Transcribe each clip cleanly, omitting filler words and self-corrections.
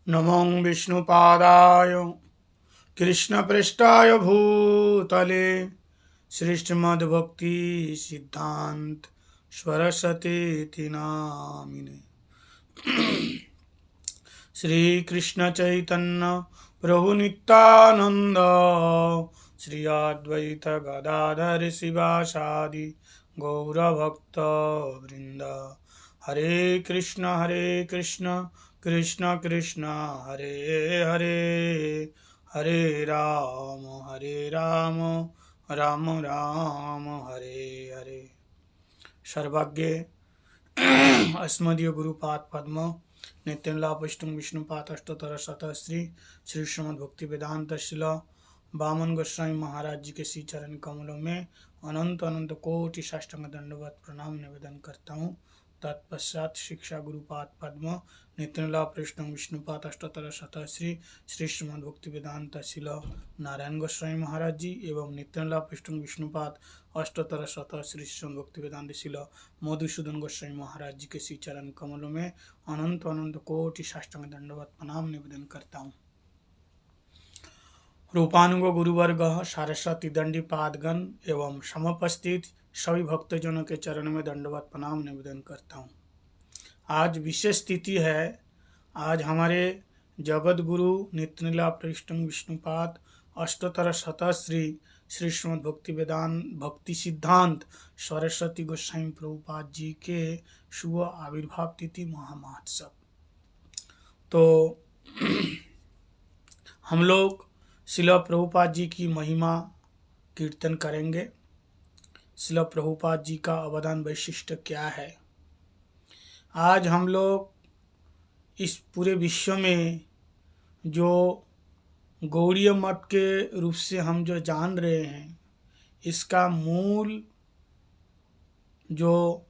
नमो विष्णुपादाय कृष्णपृष्ठाय भूतले श्रीमद्भक्ति सिद्धांत सरस्वती नामिने। श्री कृष्ण चैतन्य प्रभु नित्यानंद श्री अद्वैत गदाधर शिवासादि गौरभक्त वृंद। हरे कृष्ण कृष्ण कृष्ण हरे हरे, हरे राम राम राम हरे हरे। सर्वज्ञ अस्मदीय गुरुपाद पद्म नित्यलापष्टुम विष्णुपाद अष्टोत्तर शतश्री श्री श्रीमद् भक्ति वेदांत शिल वामन गोस्वामी महाराज जी के श्री चरण कमलों में अनंत अनंत कोटि साष्टांग दंडवत प्रणाम निवेदन करता हूँ। तत्पश्चात शिक्षा गुरुपाद पद्म नित्यलापष्टुम विष्णुपाद अष्टोत्तर शतश्री श्री श्रीमद् भक्ति वेदांत शिल नारायण गोस्वामी महाराज जी एवं नित्यलापष्टुम विष्णुपाद अष्टोत्तर शतश्री श्रीमद् भक्ति वेदांत शिल मधुसूदन गोस्वामी महाराज जी के श्री चरण कमलों में अनंत अनंत कोटि साष्टांग दंडवत प्रणाम निवेदन करता हूँ। रूपानुग गुरुवर्ग सारस्वती दंडी पादगण एवं समुपस्थित सभी भक्तजनों के चरण में दंडवत प्रणाम निवेदन करता हूँ। आज विशेष तिथि है। आज हमारे जगत गुरु नित्यलीला पृष्ठम विष्णुपाद अष्टोत्तर शतश्री श्री श्रीमद् भक्ति वेदांत भक्ति सिद्धांत सरस्वती गोस्वामी प्रभुपाद जी के शुभ आविर्भाव तिथि महामहोत्सव। तो हम लोग शिला प्रभुपाद जी की महिमा कीर्तन करेंगे। शिला प्रभुपाद जी का अवदान वैशिष्ट क्या है। आज हम लोग इस पूरे विश्व में जो गौड़ीय मठ के रूप से हम जो जान रहे हैं, इसका मूल जो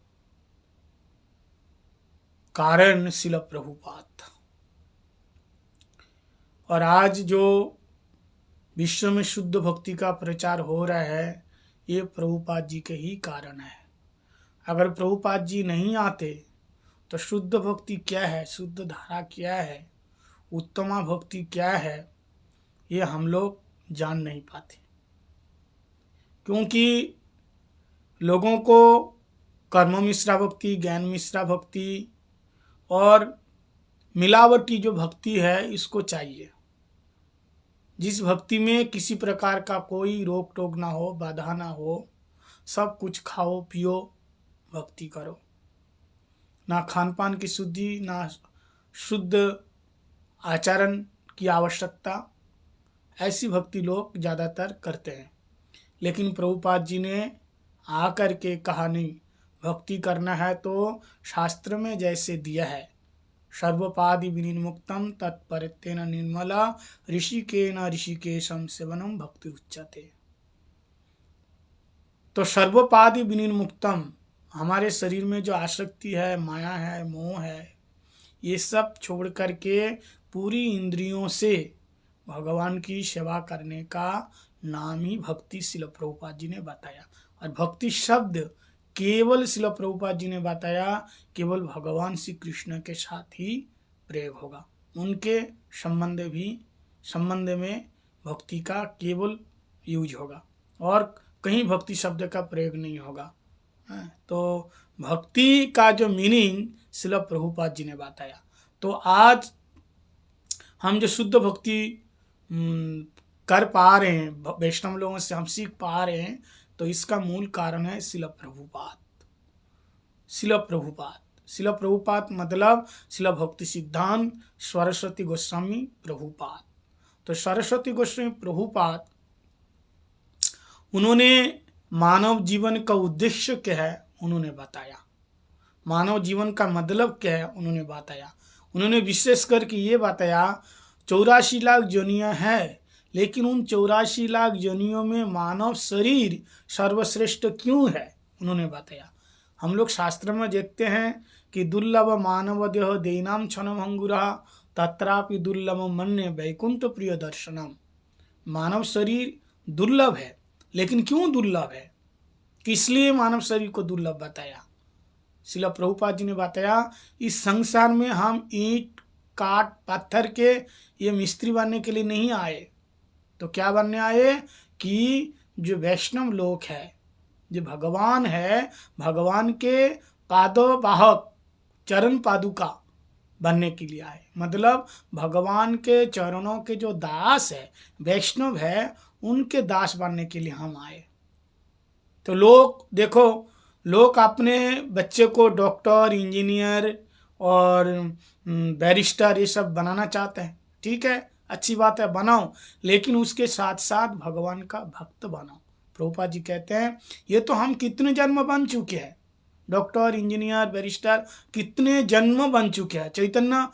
कारण शिला प्रभुपाद। और आज जो विश्व में शुद्ध भक्ति का प्रचार हो रहा है, ये प्रभुपाद जी के ही कारण है। अगर प्रभुपाद जी नहीं आते तो शुद्ध भक्ति क्या है, शुद्ध धारा क्या है, उत्तमा भक्ति क्या है, ये हम लोग जान नहीं पाते। क्योंकि लोगों को कर्म मिश्रा भक्ति, ज्ञान मिश्रा भक्ति और मिलावटी जो भक्ति है, इसको चाहिए। जिस भक्ति में किसी प्रकार का कोई रोक टोक ना हो, बाधा ना हो, सब कुछ खाओ पियो भक्ति करो, ना खान पान की शुद्धि, ना शुद्ध आचरण की आवश्यकता, ऐसी भक्ति लोग ज़्यादातर करते हैं। लेकिन प्रभुपाद जी ने आकर के कहा नहीं, भक्ति करना है तो शास्त्र में जैसे दिया है, सर्वपादि विनिर्मुक्तम तत्परितेन निर्मला ऋषिकेन ऋषिकेशम सेवनम भक्ति उच्यते। तो सर्वपादि विनिर्मुक्तम, हमारे शरीर में जो आसक्ति है, माया है, मोह है, ये सब छोड़ करके पूरी इंद्रियों से भगवान की सेवा करने का नाम ही भक्ति शिला प्रभुपाद जी ने बताया। और भक्ति शब्द केवल शिला प्रभुपाद जी ने बताया, केवल भगवान श्री कृष्ण के साथ ही प्रयोग होगा। उनके संबंध में भक्ति का केवल यूज होगा और कहीं भक्ति शब्द का प्रयोग नहीं होगा। तो भक्ति का जो मीनिंग शिला प्रभुपाद जी ने बताया। तो आज हम जो शुद्ध भक्ति कर पा रहे हैं, वैष्णव लोगों से हम सीख पा रहे हैं, तो इसका मूल कारण है शिला प्रभुपाद। शिला प्रभुपाद मतलब शिला भक्ति सिद्धांत सरस्वती गोस्वामी प्रभुपाद। तो सरस्वती गोस्वामी प्रभुपाद, उन्होंने मानव जीवन का उद्देश्य क्या है उन्होंने बताया, मानव जीवन का मतलब क्या है उन्होंने बताया। उन्होंने विशेष करके ये बताया 84 लाख योनियां हैं, लेकिन उन 84 लाख योनियों में मानव शरीर सर्वश्रेष्ठ क्यों है उन्होंने बताया। हम लोग शास्त्र में देखते हैं कि दुर्लभ मानव देह देनाम क्षणम अंगुरा तत्रापि दुर्लभ मन्य वैकुंठ प्रिय दर्शनम। मानव शरीर दुर्लभ है, लेकिन क्यों दुर्लभ है, किस लिए मानव शरीर को दुर्लभ बताया। शिला प्रभुपाद जी ने बताया, इस संसार में हम ईंट काट पत्थर के ये मिस्त्री बनने के लिए नहीं आए, तो क्या बनने आए कि जो वैष्णव लोग है, जो भगवान है, भगवान के पादोवाहक चरण पादुका बनने के लिए आए। मतलब भगवान के चरणों के जो दास है, वैष्णव है, उनके दास बनने के लिए हम आए। तो लोग देखो, लोग अपने बच्चे को डॉक्टर, इंजीनियर और बैरिस्टर ये सब बनाना चाहते हैं। ठीक है, अच्छी बात है, बनाओ, लेकिन उसके साथ साथ भगवान का भक्त बनाओ। प्रभुपाद जी कहते हैं ये तो हम कितने जन्म बन चुके हैं, डॉक्टर, इंजीनियर, बैरिस्टर कितने जन्म बन चुके हैं। चैतन्य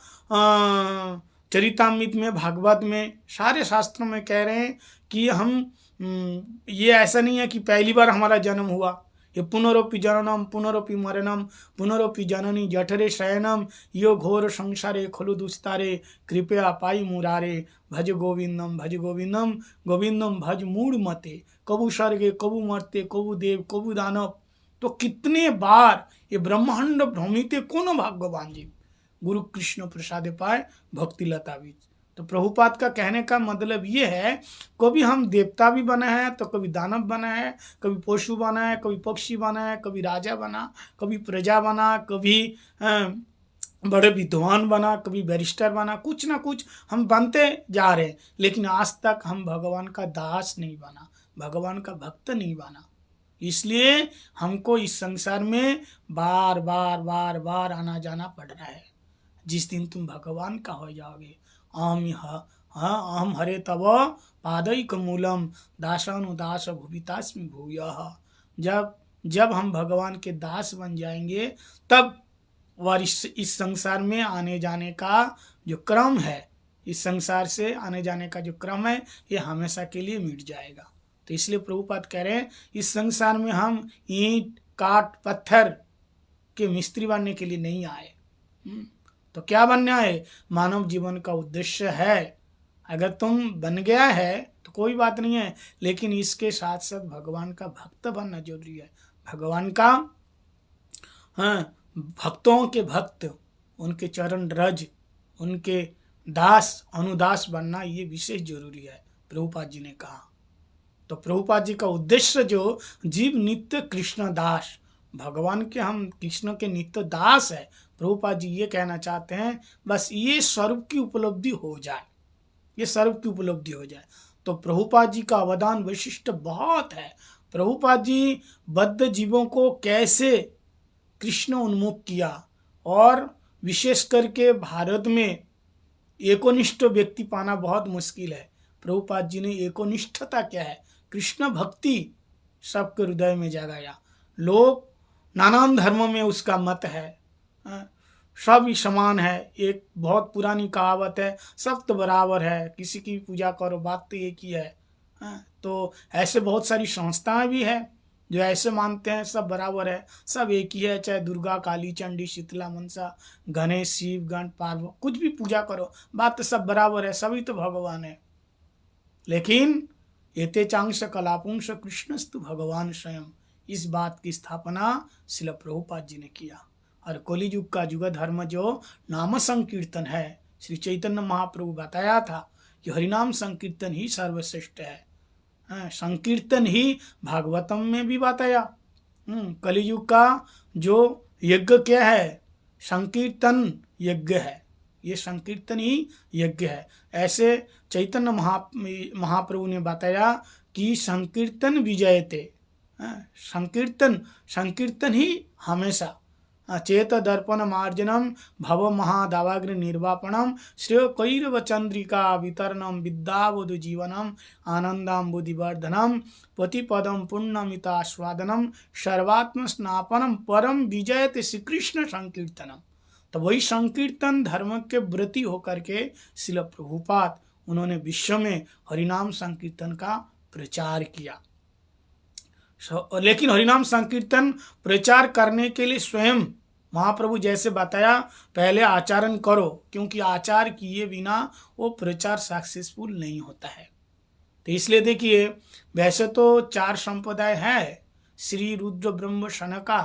चरितामृत में, भागवत में, सारे शास्त्रों में कह रहे हैं कि हम ये ऐसा नहीं है कि पहली बार हमारा जन्म हुआ। ये पुनरोपि जननम पुनरोपि मरणम पुनरोपि जननी जठरे शयनम यो घोर संसारे खलु दुस्तारे कृपया पाई मुरारे भज गोविंदम भज गोविंदम गोविंदम भज मूढ़ मते कबू स्वर्गे कबू मरते कबू देव कबू दानव। तो कितने बार ये ब्रह्मांड भ्रमिते कोनो भाग्यवान जीव गुरु कृष्ण प्रसाद पाए भक्ति लता बीज। तो प्रभुपाद का कहने का मतलब ये है, कभी हम देवता भी बने हैं, तो कभी दानव बना है, कभी पशु बना है, कभी पक्षी बना है, कभी राजा बना, कभी प्रजा बना, कभी बड़े विद्वान बना, कभी बैरिस्टर बना, कुछ ना कुछ हम बनते जा रहे हैं, लेकिन आज तक हम भगवान का दास नहीं बना, भगवान का भक्त नहीं बना। इसलिए हमको इस संसार में बार बार बार बार आना जाना पड़ रहा है। जिस दिन तुम भगवान का हो जाओगे, अहम हरे तव पादैक मूलम दासानुदास भुवितास्मि भूयः। जब हम भगवान के दास बन जाएंगे, तब वह इस संसार में आने जाने का जो क्रम है, इस संसार से आने जाने का जो क्रम है, ये हमेशा के लिए मिट जाएगा। तो इसलिए प्रभुपाद कह रहे हैं इस संसार में हम ईंट काट पत्थर के मिस्त्री बनने के लिए नहीं आए। तो क्या बनना है? मानव जीवन का उद्देश्य है। अगर तुम बन गया है तो कोई बात नहीं है, लेकिन इसके साथ साथ भगवान का भक्त बनना जरूरी है। भगवान का भक्तों के भक्त, उनके चरण रज, उनके दास अनुदास बनना ये विशेष जरूरी है, प्रभुपाद जी ने कहा। तो प्रभुपाद जी का उद्देश्य जो जीव नित्य कृष्ण दास, भगवान के हम कृष्ण के नित्य दास है, प्रभुपाद जी ये कहना चाहते हैं बस ये स्वरूप की उपलब्धि हो जाए, ये स्वरूप की उपलब्धि हो जाए। तो प्रभुपाद जी का अवदान वैशिष्ट बहुत है। प्रभुपाद जी बद्ध जीवों को कैसे कृष्ण उन्मुख किया, और विशेष करके भारत में एकोनिष्ठ व्यक्ति पाना बहुत मुश्किल है। प्रभुपाद जी ने एकोनिष्ठता क्या है, कृष्ण भक्ति सबके हृदय में जगाया। लोग नानान धर्मों में उसका मत है, सब ही समान है। एक बहुत पुरानी कहावत है, सब तो बराबर है, किसी की पूजा करो, बात तो एक ही है। तो ऐसे बहुत सारी संस्थाएं भी है जो ऐसे मानते हैं सब बराबर है, सब एक ही है, चाहे दुर्गा, काली, चंडी, शीतला, मनसा, गणेश, शिव, गण, पार्वती, कुछ भी पूजा करो, बात तो सब बराबर है, सभी तो भगवान है। लेकिन एते चांश कलापुंश कृष्णस्तु भगवान स्वयं, इस बात की स्थापना श्रील प्रभुपाद जी ने किया। और कलियुग का युग धर्म जो नाम संकीर्तन है, श्री चैतन्य महाप्रभु बताया था कि हरिनाम संकीर्तन ही सर्वश्रेष्ठ है। संकीर्तन ही भागवतम में भी बताया। कलियुग का जो यज्ञ क्या है, संकीर्तन यज्ञ है, ये संकीर्तन ही यज्ञ है। ऐसे चैतन्य महाप्रभु ने बताया कि संकीर्तन विजयते, संकीर्तन ही हमेशा चेत दर्पण मार्जनम भव महादावाग्नि निर्वापणम श्रेय कैरव चंद्रिका वितरणम विद्यावधु जीवनम आनंदाम्बुदिवर्धनम पतिपदम पुण्यमितास्वादनम सर्वात्म स्नापनम परम विजयते श्री कृष्ण संकीर्तनम। तो वही संकीर्तन धर्म के व्रती होकर के श्रील प्रभुपाद उन्होंने विश्व में हरिनाम संकीर्तन का प्रचार किया। लेकिन हरिनाम संकीर्तन प्रचार करने के लिए स्वयं महाप्रभु जैसे बताया, पहले आचरण करो, क्योंकि आचार किए बिना वो प्रचार सक्सेसफुल नहीं होता है। तो इसलिए देखिए, वैसे तो 4 संप्रदाय है, श्री रुद्र ब्रह्म सनका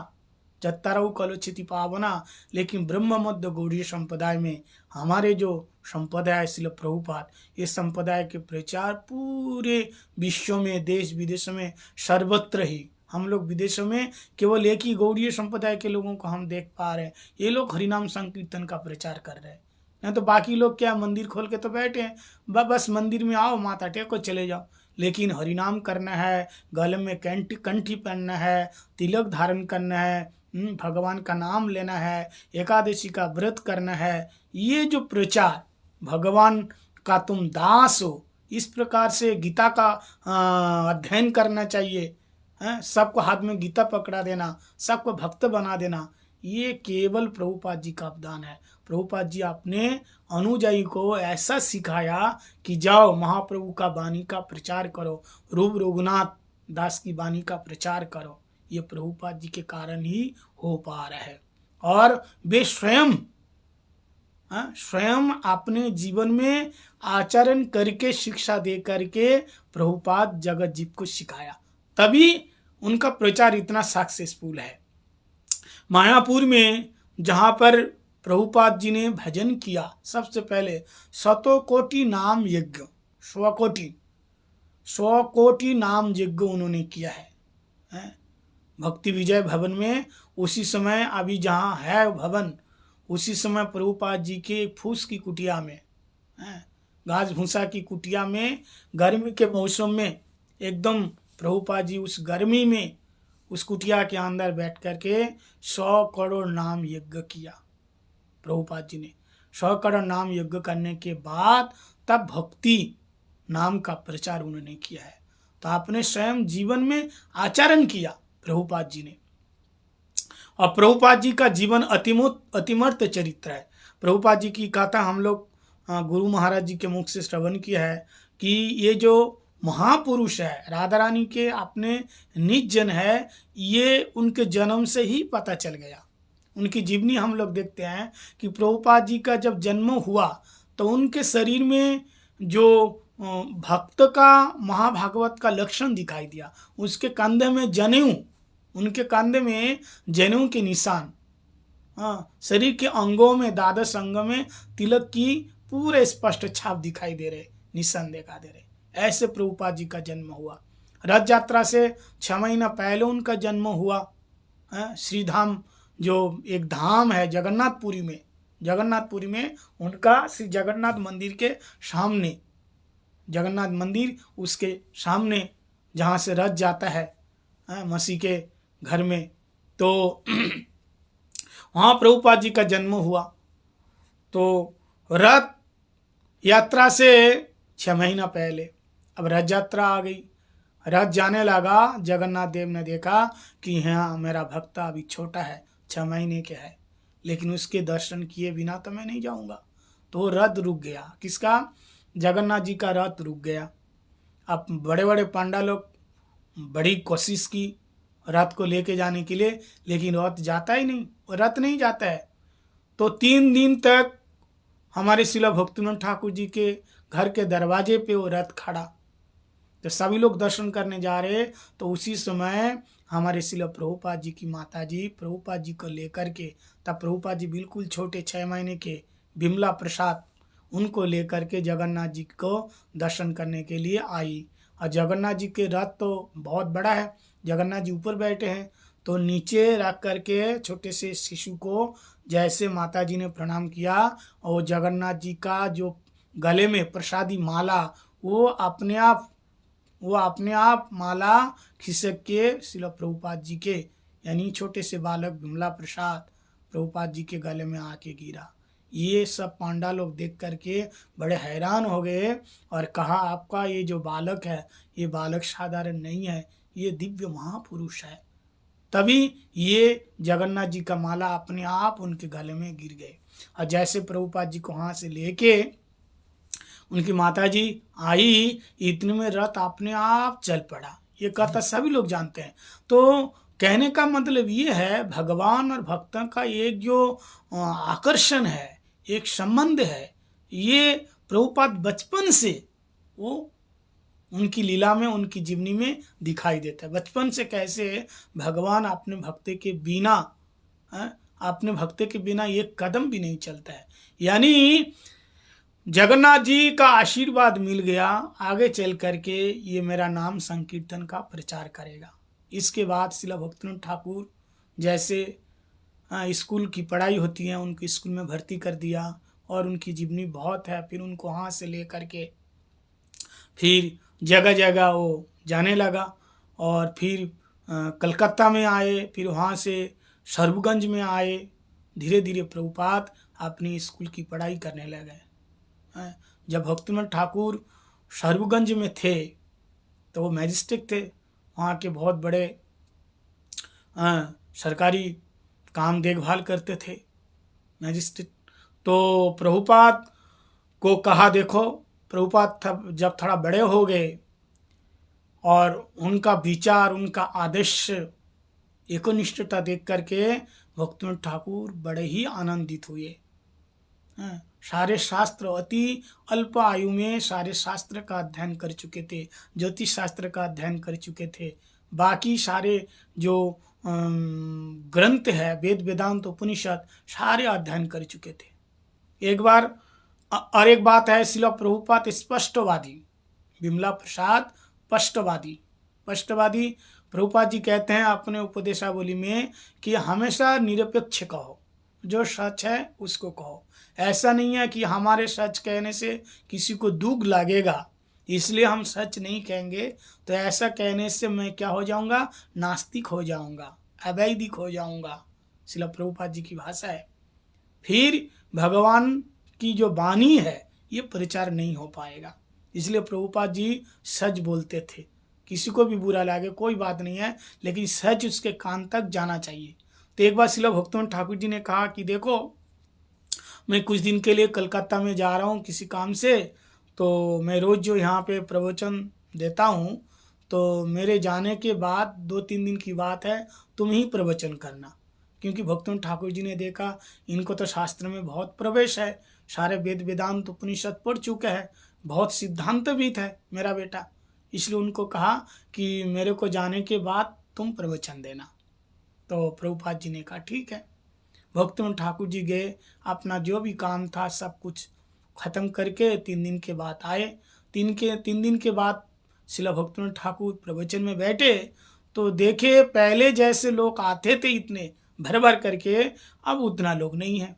जत्तारऊ कलोचिति पावना। लेकिन ब्रह्म मध्य गौड़ीय संप्रदाय में हमारे जो संप्रदाय श्रील प्रभुपाद, इस संप्रदाय के प्रचार पूरे विश्व में, देश विदेश में, सर्वत्र ही। हम लोग विदेशों में केवल एक ही गौड़ीय संप्रदाय के लोगों को हम देख पा रहे हैं, ये लोग हरिनाम संकीर्तन का प्रचार कर रहे हैं। नहीं तो बाकी लोग क्या मंदिर खोल के तो बैठे हैं, बस मंदिर में आओ, माथा टेको, चले जाओ। लेकिन हरिनाम करना है, गले में कंठी पहनना है, तिलक धारण करना है, भगवान का नाम लेना है, एकादशी का व्रत करना है, ये जो प्रचार, भगवान का तुम दास हो, इस प्रकार से गीता का अध्ययन करना चाहिए, सबको हाथ में गीता पकड़ा देना, सबको भक्त बना देना, ये केवल प्रभुपाद जी का अवदान है। प्रभुपाद जी अपने अनुयायी को ऐसा सिखाया कि जाओ महाप्रभु का वाणी का प्रचार करो, रूप रघुनाथ दास की वाणी का प्रचार करो। ये प्रभुपाद जी के कारण ही हो पा रहा है। और वे स्वयं अपने जीवन में आचरण करके, शिक्षा दे करके प्रभुपाद जगत जीव को सिखाया, तभी उनका प्रचार इतना सक्सेसफुल है। मायापुर में जहाँ पर प्रभुपाद जी ने भजन किया, सबसे पहले 100 कोटि नाम यज्ञ, 100 कोटि नाम यज्ञ उन्होंने किया है भक्ति विजय भवन में। उसी समय अभी जहाँ है भवन, उसी समय प्रभुपाद जी के फूस की कुटिया में, घास भूसा की कुटिया में, गर्मी के मौसम में एकदम प्रभुपाद जी उस गर्मी में उस कुटिया के अंदर बैठ करके 100 करोड़ नाम यज्ञ किया। प्रभुपाद जी ने 100 करोड़ नाम यज्ञ करने के बाद तब भक्ति नाम का प्रचार उन्होंने किया है। तो आपने स्वयं जीवन में आचरण किया प्रभुपाद जी ने। और प्रभुपाद जी का जीवन अतिमर्त चरित्र है। प्रभुपाद जी की कथा हम लोग गुरु महाराज जी के मुख से श्रवण किया है कि ये जो महापुरुष है, राधा रानी के अपने निज जन है, ये उनके जन्म से ही पता चल गया। उनकी जीवनी हम लोग देखते हैं कि प्रभुपाद जी का जब जन्म हुआ तो उनके शरीर में जो भक्त का, महाभागवत का लक्षण दिखाई दिया। उसके कंधे में जनेऊ, उनके कंधे में जनेऊ के निशान, शरीर के अंगों में, द्वादश अंग में तिलक की पूरे स्पष्ट छाप दिखाई दे रहे, निशान दिखा दे रहे। ऐसे प्रभुपाद जी का जन्म हुआ। रथ यात्रा से 6 महीना पहले उनका जन्म हुआ। श्रीधाम जो एक धाम है जगन्नाथपुरी में उनका श्री जगन्नाथ मंदिर के सामने, जगन्नाथ मंदिर उसके सामने जहाँ से रथ जाता है मसीह के घर में, तो वहाँ प्रभुपाद जी का जन्म हुआ। तो रथ यात्रा से 6 महीना पहले अब रथ यात्रा आ गई, रथ जाने लगा। जगन्नाथ देव ने देखा कि हाँ मेरा भक्त अभी छोटा है, 6 महीने के है, लेकिन उसके दर्शन किए बिना तो मैं नहीं जाऊंगा। तो रथ रुक गया। किसका? जगन्नाथ जी का रथ रुक गया। अब बड़े बड़े पांडा लोग बड़ी कोशिश की रथ को लेके जाने के लिए, लेकिन रथ जाता ही नहीं, रथ नहीं जाता है। तो 3 दिन तक हमारे शिला भक्तिनाथ ठाकुर जी के घर के दरवाजे पे वो रथ खड़ा। तो सभी लोग दर्शन करने जा रहे, तो उसी समय हमारे शिला प्रभुपाद जी की माता जी प्रभुपाद जी को लेकर के, तब प्रभुपाद जी बिल्कुल छोटे 6 महीने के, बिमला प्रसाद उनको लेकर के जगन्नाथ जी को दर्शन करने के लिए आई। और जगन्नाथ जी के रथ तो बहुत बड़ा है, जगन्नाथ जी ऊपर बैठे हैं, तो नीचे रख करके छोटे से शिशु को जैसे माता जी ने प्रणाम किया, और जगन्नाथ जी का जो गले में प्रसादी माला, वो अपने आप माला खिसक के शिला प्रभुपाद जी के, यानी छोटे से बालक विमला प्रसाद प्रभुपाद जी के गले में आके गिरा। ये सब पांडा लोग देख करके बड़े हैरान हो गए और कहा आपका ये जो बालक है, ये बालक साधारण नहीं है, ये दिव्य महापुरुष है। तभी ये जगन्नाथ जी का माला अपने आप उनके गले में गिर गए। और जैसे प्रभुपाद जी को वहाँ से लेके उनकी माता जी आई, इतने में रथ अपने आप चल पड़ा। ये कथा सभी लोग जानते हैं। तो कहने का मतलब ये है, भगवान और भक्तों का एक जो आकर्षण है, एक संबंध है, ये प्रभुपाद बचपन से वो उनकी लीला में, उनकी जीवनी में दिखाई देता है। बचपन से कैसे भगवान अपने भक्त के बिना अपने भक्त के बिना एक कदम भी नहीं चलता है। यानी जगन्नाथ जी का आशीर्वाद मिल गया, आगे चल करके ये मेरा नाम संकीर्तन का प्रचार करेगा। इसके बाद शिला भक्तिनाथ ठाकुर जैसे स्कूल की पढ़ाई होती है, उनके स्कूल में भर्ती कर दिया और उनकी जीवनी बहुत है। फिर उनको वहाँ से ले करके फिर जगह जगह वो जाने लगा और फिर कलकत्ता में आए, फिर वहाँ से सरबगंज में आए। धीरे धीरे प्रभुपाद अपनी स्कूल की पढ़ाई करने लगे। जब भक्तिनाथ ठाकुर सरबगंज में थे तो वो मैजिस्ट्रेट थे, वहाँ के बहुत बड़े सरकारी काम देखभाल करते थे मैजिस्ट्रेट। तो प्रभुपाद को कहा, देखो प्रभुपाद जब थोड़ा बड़े हो गए और उनका विचार, उनका आदर्श, एकनिष्ठता देख करके भक्तिनाथ ठाकुर बड़े ही आनंदित हुए। सारे शास्त्र अति अल्प आयु में सारे शास्त्र का अध्ययन कर चुके थे, ज्योतिष शास्त्र का अध्ययन कर चुके थे, बाकी सारे जो ग्रंथ है वेद वेदांत उपनिषद सारे अध्ययन कर चुके थे। एक बार और एक बात है, शिला प्रभुपाद स्पष्टवादी, विमला प्रसाद स्पष्टवादी प्रभुपाद जी कहते हैं अपने उपदेशावली में कि हमेशा निरपेक्ष कहो, जो सच है उसको कहो। ऐसा नहीं है कि हमारे सच कहने से किसी को दुख लगेगा इसलिए हम सच नहीं कहेंगे, तो ऐसा कहने से मैं क्या हो जाऊंगा, नास्तिक हो जाऊंगा, अवैधिक हो जाऊंगा। शिला प्रभुपाद जी की भाषा है। फिर भगवान की जो वाणी है ये प्रचार नहीं हो पाएगा। इसलिए प्रभुपाद जी सच बोलते थे, किसी को भी बुरा लगे कोई बात नहीं है, लेकिन सच उसके कान तक जाना चाहिए। तो एक बार शिला भक्तिनाथ ठाकुर जी ने कहा कि देखो मैं कुछ दिन के लिए कलकत्ता में जा रहा हूँ किसी काम से, तो मैं रोज़ जो यहाँ पे प्रवचन देता हूँ, तो मेरे जाने के बाद 2-3 दिन की बात है, तुम ही प्रवचन करना। क्योंकि भक्तिनाथ ठाकुर जी ने देखा इनको तो शास्त्र में बहुत प्रवेश है, सारे वेद वेदांत उपनिषद पढ़ चुके हैं, बहुत सिद्धांतविद है मेरा बेटा। इसलिए उनको कहा कि मेरे को जाने के बाद तुम प्रवचन देना। तो प्रभुपाद जी ने कहा ठीक है। भक्तिनाथ ठाकुर जी गए, अपना जो भी काम था सब कुछ खत्म करके 3 दिन के बाद आए। 3 दिन के बाद शिला भक्तिनाथ ठाकुर प्रवचन में बैठे तो देखे पहले जैसे लोग आते थे इतने भर भर करके, अब उतना लोग नहीं है।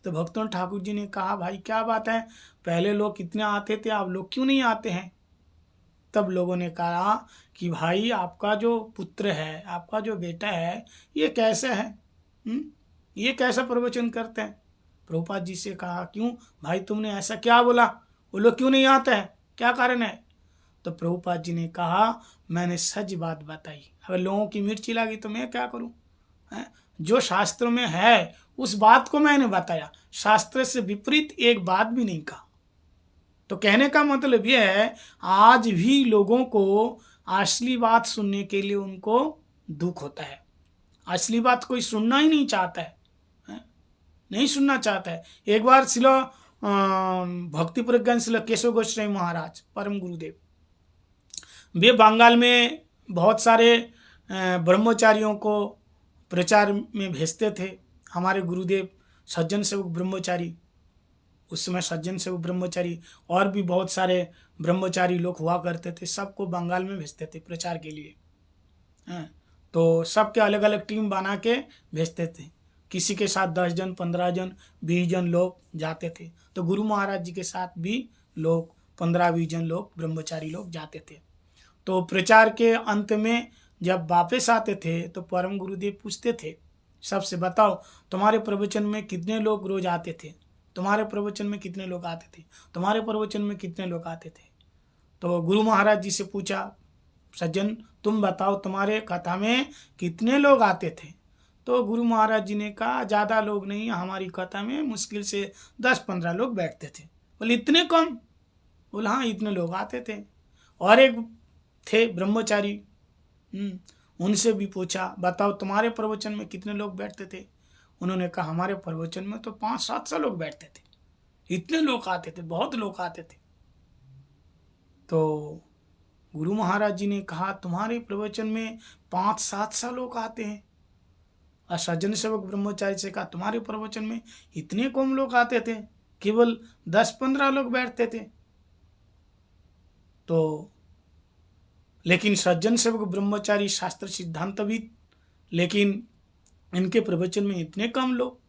तो भक्तिनाथ ठाकुर जी ने कहा भाई क्या बात है, पहले लोग कितने आते थे, अब लोग क्यों नहीं आते हैं। तब लोगों ने कहा कि भाई आपका जो पुत्र है, आपका जो बेटा है, ये कैसे है, ये कैसा प्रवचन करते हैं। प्रभुपाद जी से कहा क्यों भाई, तुमने ऐसा क्या बोला, वो लोग क्यों नहीं आते हैं, क्या कारण है। तो प्रभुपाद जी ने कहा मैंने सच बात बताई, अगर लोगों की मिर्ची लगी तो मैं क्या करूं, जो शास्त्र में है उस बात को मैंने बताया, शास्त्र से विपरीत एक बात भी नहीं कहा। तो कहने का मतलब यह है आज भी लोगों को असली बात सुनने के लिए उनको दुख होता है, असली बात कोई सुनना ही नहीं चाहता है, नहीं सुनना चाहता है। एक बार शिला भक्ति प्रज्ञान शिला केशव गोस्वामी महाराज परम गुरुदेव, वे बंगाल में बहुत सारे ब्रह्मचारियों को प्रचार में भेजते थे। हमारे गुरुदेव सज्जन सेवक ब्रह्मचारी, उस समय सज्जन सेवक ब्रह्मचारी और भी बहुत सारे ब्रह्मचारी लोग हुआ करते थे, सबको बंगाल में भेजते थे प्रचार के लिए। तो सबके अलग अलग टीम बना के भेजते थे, किसी के साथ 10 जन 15 जन 20 जन लोग जाते थे। तो गुरु महाराज जी के साथ भी लोग 15-20 जन लोग ब्रह्मचारी लोग जाते थे। तो प्रचार के अंत में जब वापस आते थे तो परम गुरुदेव पूछते थे सबसे, बताओ तुम्हारे प्रवचन में कितने लोग रोज आते थे, तुम्हारे प्रवचन में कितने लोग आते थे, तुम्हारे प्रवचन में कितने लोग आते थे। तो गुरु महाराज जी से पूछा, सज्जन तुम बताओ तुम्हारे कथा में कितने लोग आते थे। तो गुरु महाराज जी ने कहा ज़्यादा लोग नहीं, हमारी कथा में मुश्किल से 10-15 लोग बैठते थे। बोले इतने कम, बोले हाँ इतने लोग आते थे। और एक थे ब्रह्मचारी, उनसे भी पूछा बताओ तुम्हारे प्रवचन में कितने लोग बैठते थे। उन्होंने कहा हमारे प्रवचन में तो 500-700 लोग बैठते थे, इतने लोग आते थे, बहुत लोग आते थे। तो गुरु महाराज जी ने कहा तुम्हारे प्रवचन में 500-700 लोग आते हैं, और सज्जन सेवक ब्रह्मचारी से कहा तुम्हारे प्रवचन में इतने कम लोग आते थे, केवल 10-15 लोग बैठते थे। तो लेकिन सज्जन सेवक ब्रह्मचारी शास्त्र सिद्धांतविद, लेकिन इनके प्रवचन में इतने कम लोग।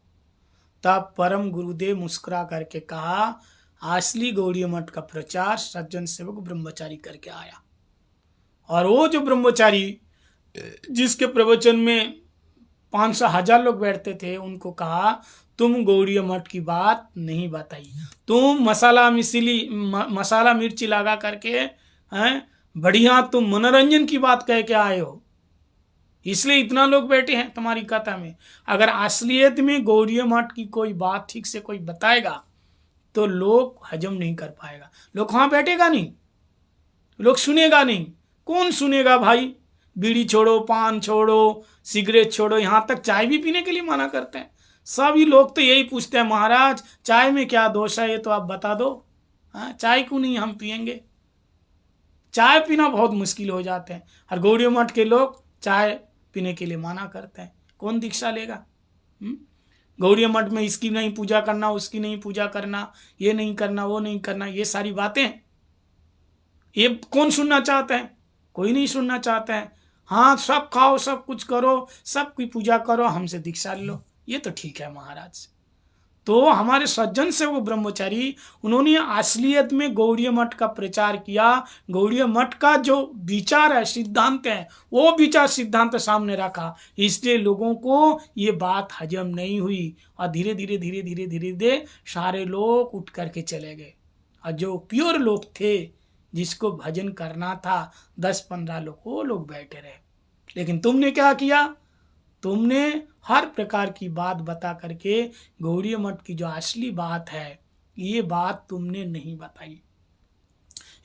तब परम गुरुदेव मुस्कुरा करके कहा असली गौड़ीय मठ का प्रचार सज्जन सेवक ब्रह्मचारी करके आया। और वो जो ब्रह्मचारी जिसके प्रवचन में 500-1000 लोग बैठते थे, उनको कहा तुम गौड़ीय मठ की बात नहीं बताई, तुम मसाला मिर्ची लगा करके हैं बढ़िया तुम मनोरंजन की बात कह के आए हो, इसलिए इतना लोग बैठे हैं तुम्हारी कथा में। अगर असलियत में गौड़ीय मठ की कोई बात ठीक से कोई बताएगा तो लोग हजम नहीं कर पाएगा, लोग वहां बैठेगा नहीं, लोग सुनेगा नहीं। कौन सुनेगा भाई? बीड़ी छोड़ो, पान छोड़ो, सिगरेट छोड़ो, यहाँ तक चाय भी पीने के लिए मना करते हैं। सभी लोग तो यही पूछते हैं महाराज चाय में क्या दोष है, ये तो आप बता दो। हाँ, चाय क्यों नहीं हम पियेंगे? चाय पीना बहुत मुश्किल हो जाते हैं और गौड़ीय मठ के लोग चाय पीने के लिए मना करते हैं। कौन दीक्षा लेगा? गौड़ीय मठ में इसकी नहीं पूजा करना, उसकी नहीं पूजा करना, ये नहीं करना, वो नहीं करना, ये सारी बातें ये कौन सुनना चाहता है? कोई नहीं सुनना चाहता है। हाँ, सब खाओ, सब कुछ करो, सबकी पूजा करो, हमसे दीक्षा लो, ये तो ठीक है महाराज। तो हमारे सज्जन से वो ब्रह्मचारी, उन्होंने असलियत में गौड़ीय मठ का प्रचार किया। गौड़ीय मठ का जो विचार है, सिद्धांत है, वो विचार सिद्धांत सामने रखा, इसलिए लोगों को ये बात हजम नहीं हुई और धीरे धीरे धीरे धीरे धीरे धीरे सारे लोग उठ करके चले गए। और जो प्योर लोग थे, जिसको भजन करना था, 10-15 लोग, वो लोग बैठे रहे। लेकिन तुमने क्या किया? तुमने हर प्रकार की बात बता करके गौड़ीय मठ की जो असली बात है, ये बात तुमने नहीं बताई,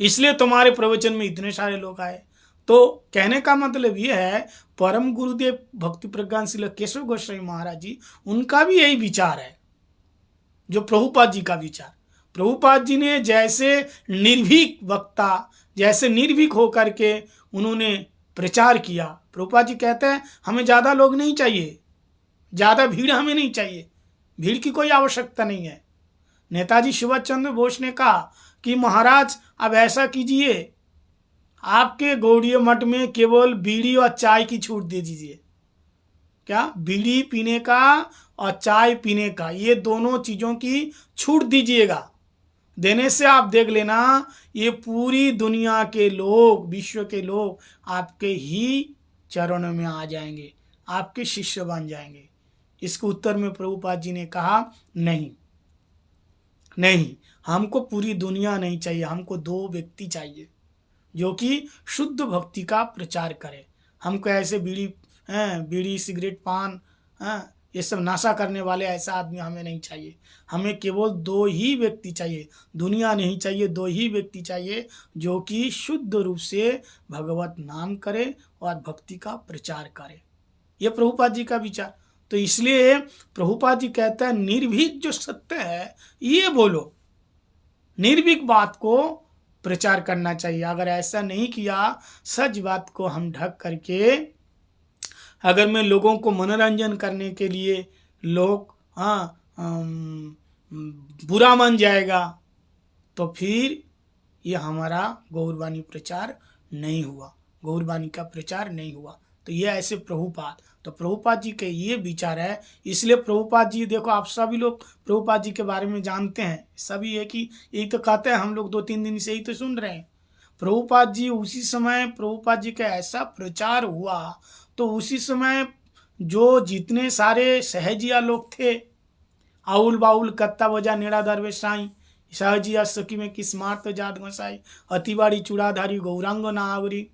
इसलिए तुम्हारे प्रवचन में इतने सारे लोग आए। तो कहने का मतलब ये है, परम गुरुदेव भक्ति प्रज्ञानशील केशव गोस्वामी महाराज जी, उनका भी यही विचार है जो प्रभुपाद जी का विचार। प्रभुपाद जी ने जैसे निर्भीक वक्ता, जैसे निर्भीक होकर के उन्होंने प्रचार किया। प्रभुपाद जी कहते हैं हमें ज़्यादा लोग नहीं चाहिए, ज़्यादा भीड़ हमें नहीं चाहिए, भीड़ की कोई आवश्यकता नहीं है। नेताजी सुभाष चंद्र बोस ने कहा कि महाराज अब ऐसा कीजिए, आपके गौड़ीय मठ में केवल बीड़ी और चाय की छूट दे दीजिए। क्या? बीड़ी पीने का और चाय पीने का, ये दोनों चीज़ों की छूट दीजिएगा। देने से आप देख लेना, ये पूरी दुनिया के लोग, विश्व के लोग आपके ही चरणों में आ जाएंगे, आपके शिष्य बन जाएंगे। इसके उत्तर में प्रभुपाद जी ने कहा नहीं नहीं, हमको पूरी दुनिया नहीं चाहिए, हमको 2 व्यक्ति चाहिए जो कि शुद्ध भक्ति का प्रचार करे। हमको ऐसे बीड़ी सिगरेट पान ये सब नशा करने वाले ऐसा आदमी हमें नहीं चाहिए। हमें केवल 2 ही व्यक्ति चाहिए, दुनिया नहीं चाहिए, 2 ही व्यक्ति चाहिए जो कि शुद्ध रूप से भगवत नाम करे और भक्ति का प्रचार करे। ये प्रभुपाद जी का विचार। तो इसलिए प्रभुपाद जी कहते हैं निर्भीक जो सत्य है ये बोलो, निर्भीक बात को प्रचार करना चाहिए। अगर ऐसा नहीं किया, सच बात को हम ढक करके, अगर मैं लोगों को मनोरंजन करने के लिए लोग बुरा मान जाएगा, तो फिर ये हमारा गौरवाणी प्रचार नहीं हुआ, गौरवाणी का प्रचार नहीं हुआ। तो ये ऐसे प्रभुपाद, तो प्रभुपाद जी के ये विचार है। इसलिए प्रभुपाद जी, देखो आप सभी लोग प्रभुपाद जी के बारे में जानते हैं, सभी है कि यही तो कहते हैं, हम लोग 2-3 दिन से यही तो सुन रहे हैं। प्रभुपाद जी उसी समय, प्रभुपाद जी का ऐसा प्रचार हुआ, तो उसी समय जो जितने सारे सहजिया लोग थे, आउल बाउल कत्ता बजा नेड़ा दरवे साई, सहजिया सखी में किस मार्त जात गोसाई, अतिवाड़ी चूड़ाधारी गौरांग नावरी,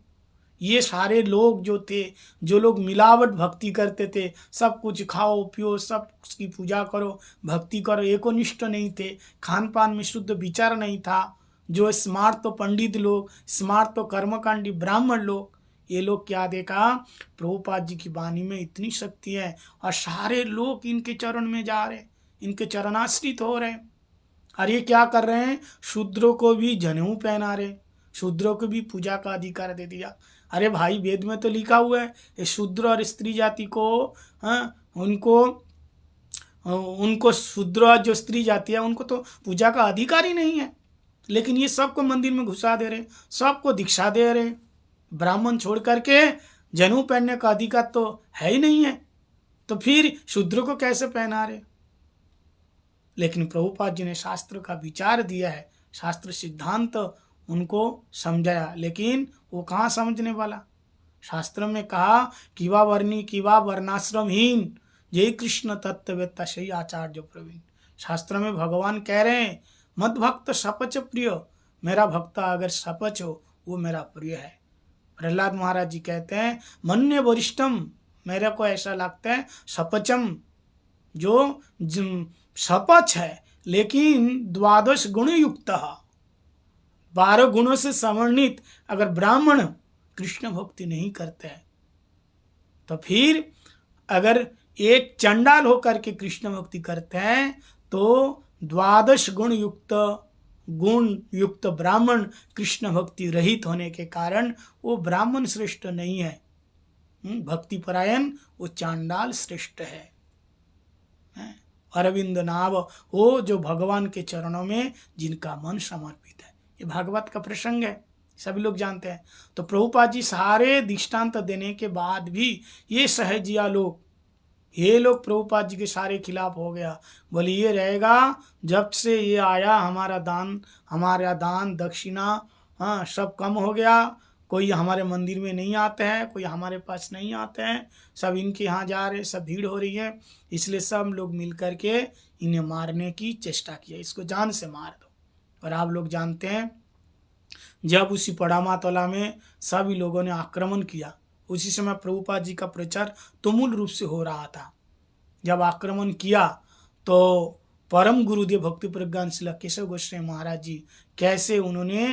ये सारे लोग जो थे, जो लोग मिलावट भक्ति करते थे, सब कुछ खाओ पियो, सब उसकी पूजा करो, भक्ति करो, एकनिष्ठ नहीं थे, खान पान में शुद्ध विचार नहीं था, जो स्मार्ट तो पंडित लोग, स्मार्ट तो कर्मकांडी ब्राह्मण लोग, ये लोग क्या देखा, प्रभुपाद जी की वाणी में इतनी शक्ति है और सारे लोग इनके चरण में जा रहे, इनके चरणाश्रित हो रहे। और ये क्या कर रहे हैं, शूद्रों को भी जनेऊ पहना रहे, शूद्रों को भी पूजा का अधिकार दे दिया। अरे भाई, वेद में तो लिखा हुआ है शूद्र और स्त्री जाति को उनको उनको शूद्र जो स्त्री जाती है उनको तो पूजा का अधिकार ही नहीं है, लेकिन ये सबको मंदिर में घुसा दे रहे, सबको दीक्षा दे रहे। ब्राह्मण छोड़ करके जनेऊ पहनने का अधिकार तो है ही नहीं है, तो फिर शूद्र को कैसे पहना रहे। लेकिन प्रभुपाद जी ने शास्त्र का विचार दिया है, शास्त्र सिद्धांत उनको समझाया, लेकिन वो कहाँ समझने वाला। शास्त्र में कहा कि वा वर्णी कि वा वर्णाश्रमहीन जय कृष्ण तत्ववेत्ता सही आचार्य प्रवीण। शास्त्र में भगवान कह रहे हैं मद भक्त सपच प्रिय, मेरा भक्त अगर सपच हो वो मेरा प्रिय है। प्रहलाद महाराज जी कहते हैं मन्य वरिष्ठम, मेरे को ऐसा लगता है सपचम, जो सपच है लेकिन द्वादश गुण युक्त, 12 गुणों से समन्वित अगर ब्राह्मण कृष्ण भक्ति नहीं करते हैं, तो फिर अगर एक चंडाल होकर के कृष्ण भक्ति करते हैं तो 12 गुण युक्त ब्राह्मण कृष्ण भक्ति रहित होने के कारण वो ब्राह्मण श्रेष्ठ नहीं है, भक्ति परायण वो चांडाल श्रेष्ठ है। अरविंद नाव वो जो भगवान के चरणों में जिनका मन समर्पित है। ये भागवत का प्रसंग है, सभी लोग जानते हैं। तो प्रभुपाद जी सारे दृष्टांत देने के बाद भी ये सहजिया लोग, ये लोग प्रभुपाद जी के सारे खिलाफ हो गया। बोले ये रहेगा जब से ये आया हमारा दान दक्षिणा हाँ सब कम हो गया, कोई हमारे मंदिर में नहीं आते हैं, कोई हमारे पास नहीं आते हैं, सब इनके यहाँ जा रहे, सब भीड़ हो रही है, इसलिए सब लोग मिल करके इन्हें मारने की चेष्टा किया, इसको जान से मार दो। और आप लोग जानते हैं जब उसी पड़ामातोला में सभी लोगों ने आक्रमण किया, उसी समय प्रभुपाद जी का प्रचार तुमुल रूप से हो रहा था। जब आक्रमण किया तो परम गुरुदेव भक्ति प्रज्ञान श्री केशव गोस्वामी महाराज जी कैसे उन्होंने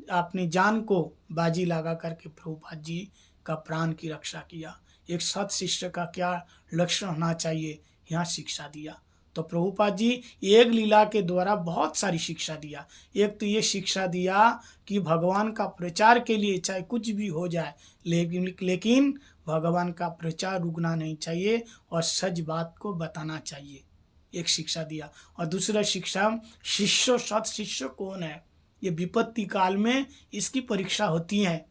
अपने जान को बाजी लगा करके प्रभुपाद जी का प्राण की रक्षा किया। एक सत शिष्य का क्या लक्षण होना चाहिए यहाँ शिक्षा दिया। तो प्रभुपाद जी एक लीला के द्वारा बहुत सारी शिक्षा दिया। एक तो ये शिक्षा दिया कि भगवान का प्रचार के लिए चाहे कुछ भी हो जाए, लेकिन भगवान का प्रचार रुकना नहीं चाहिए और सच बात को बताना चाहिए, एक शिक्षा दिया। और दूसरा शिक्षा, शिष्य सत शिष्य कौन है, ये विपत्ति काल में इसकी परीक्षा होती है,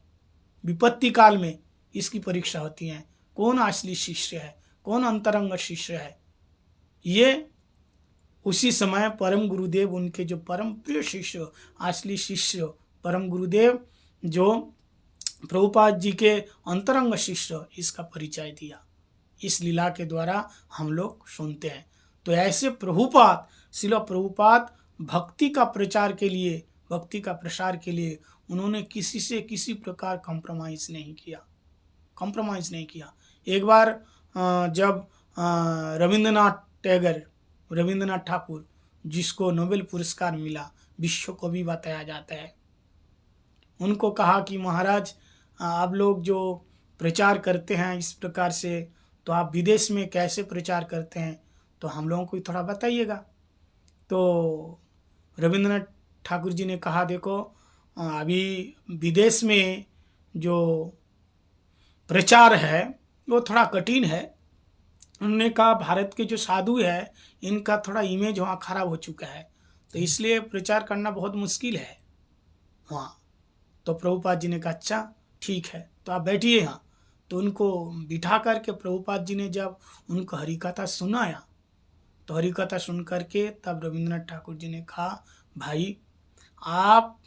विपत्ति काल में इसकी परीक्षा होती है, कौन असली शिष्य है, कौन अंतरंग शिष्य है। ये उसी समय परम गुरुदेव, उनके जो परम प्रिय शिष्य असली शिष्य परम गुरुदेव जो प्रभुपाद जी के अंतरंग शिष्य, इसका परिचय दिया, इस लीला के द्वारा हम लोग सुनते हैं। तो ऐसे प्रभुपाद, श्रील प्रभुपाद भक्ति का प्रचार के लिए, भक्ति का प्रसार के लिए उन्होंने किसी से किसी प्रकार कंप्रोमाइज़ नहीं किया। एक बार जब रविंद्रनाथ ठाकुर, जिसको नोबेल पुरस्कार मिला, विश्व को भी बताया जाता है, उनको कहा कि महाराज आप लोग जो प्रचार करते हैं इस प्रकार से, तो आप विदेश में कैसे प्रचार करते हैं, तो हम लोगों को थोड़ा बताइएगा। तो रविंद्रनाथ ठाकुर जी ने कहा देखो अभी विदेश में जो प्रचार है वो थोड़ा कठिन है। उन्होंने कहा भारत के जो साधु है इनका थोड़ा इमेज वहाँ खराब हो चुका है, तो इसलिए प्रचार करना बहुत मुश्किल है वहाँ। तो प्रभुपाद जी ने कहा अच्छा ठीक है, तो आप बैठिए यहाँ। तो उनको बिठा करके प्रभुपाद जी ने जब उनको हरिकथा सुनाया, तो हरिकथा सुन करके तब रविंद्रनाथ ठाकुर जी ने कहा भाई आप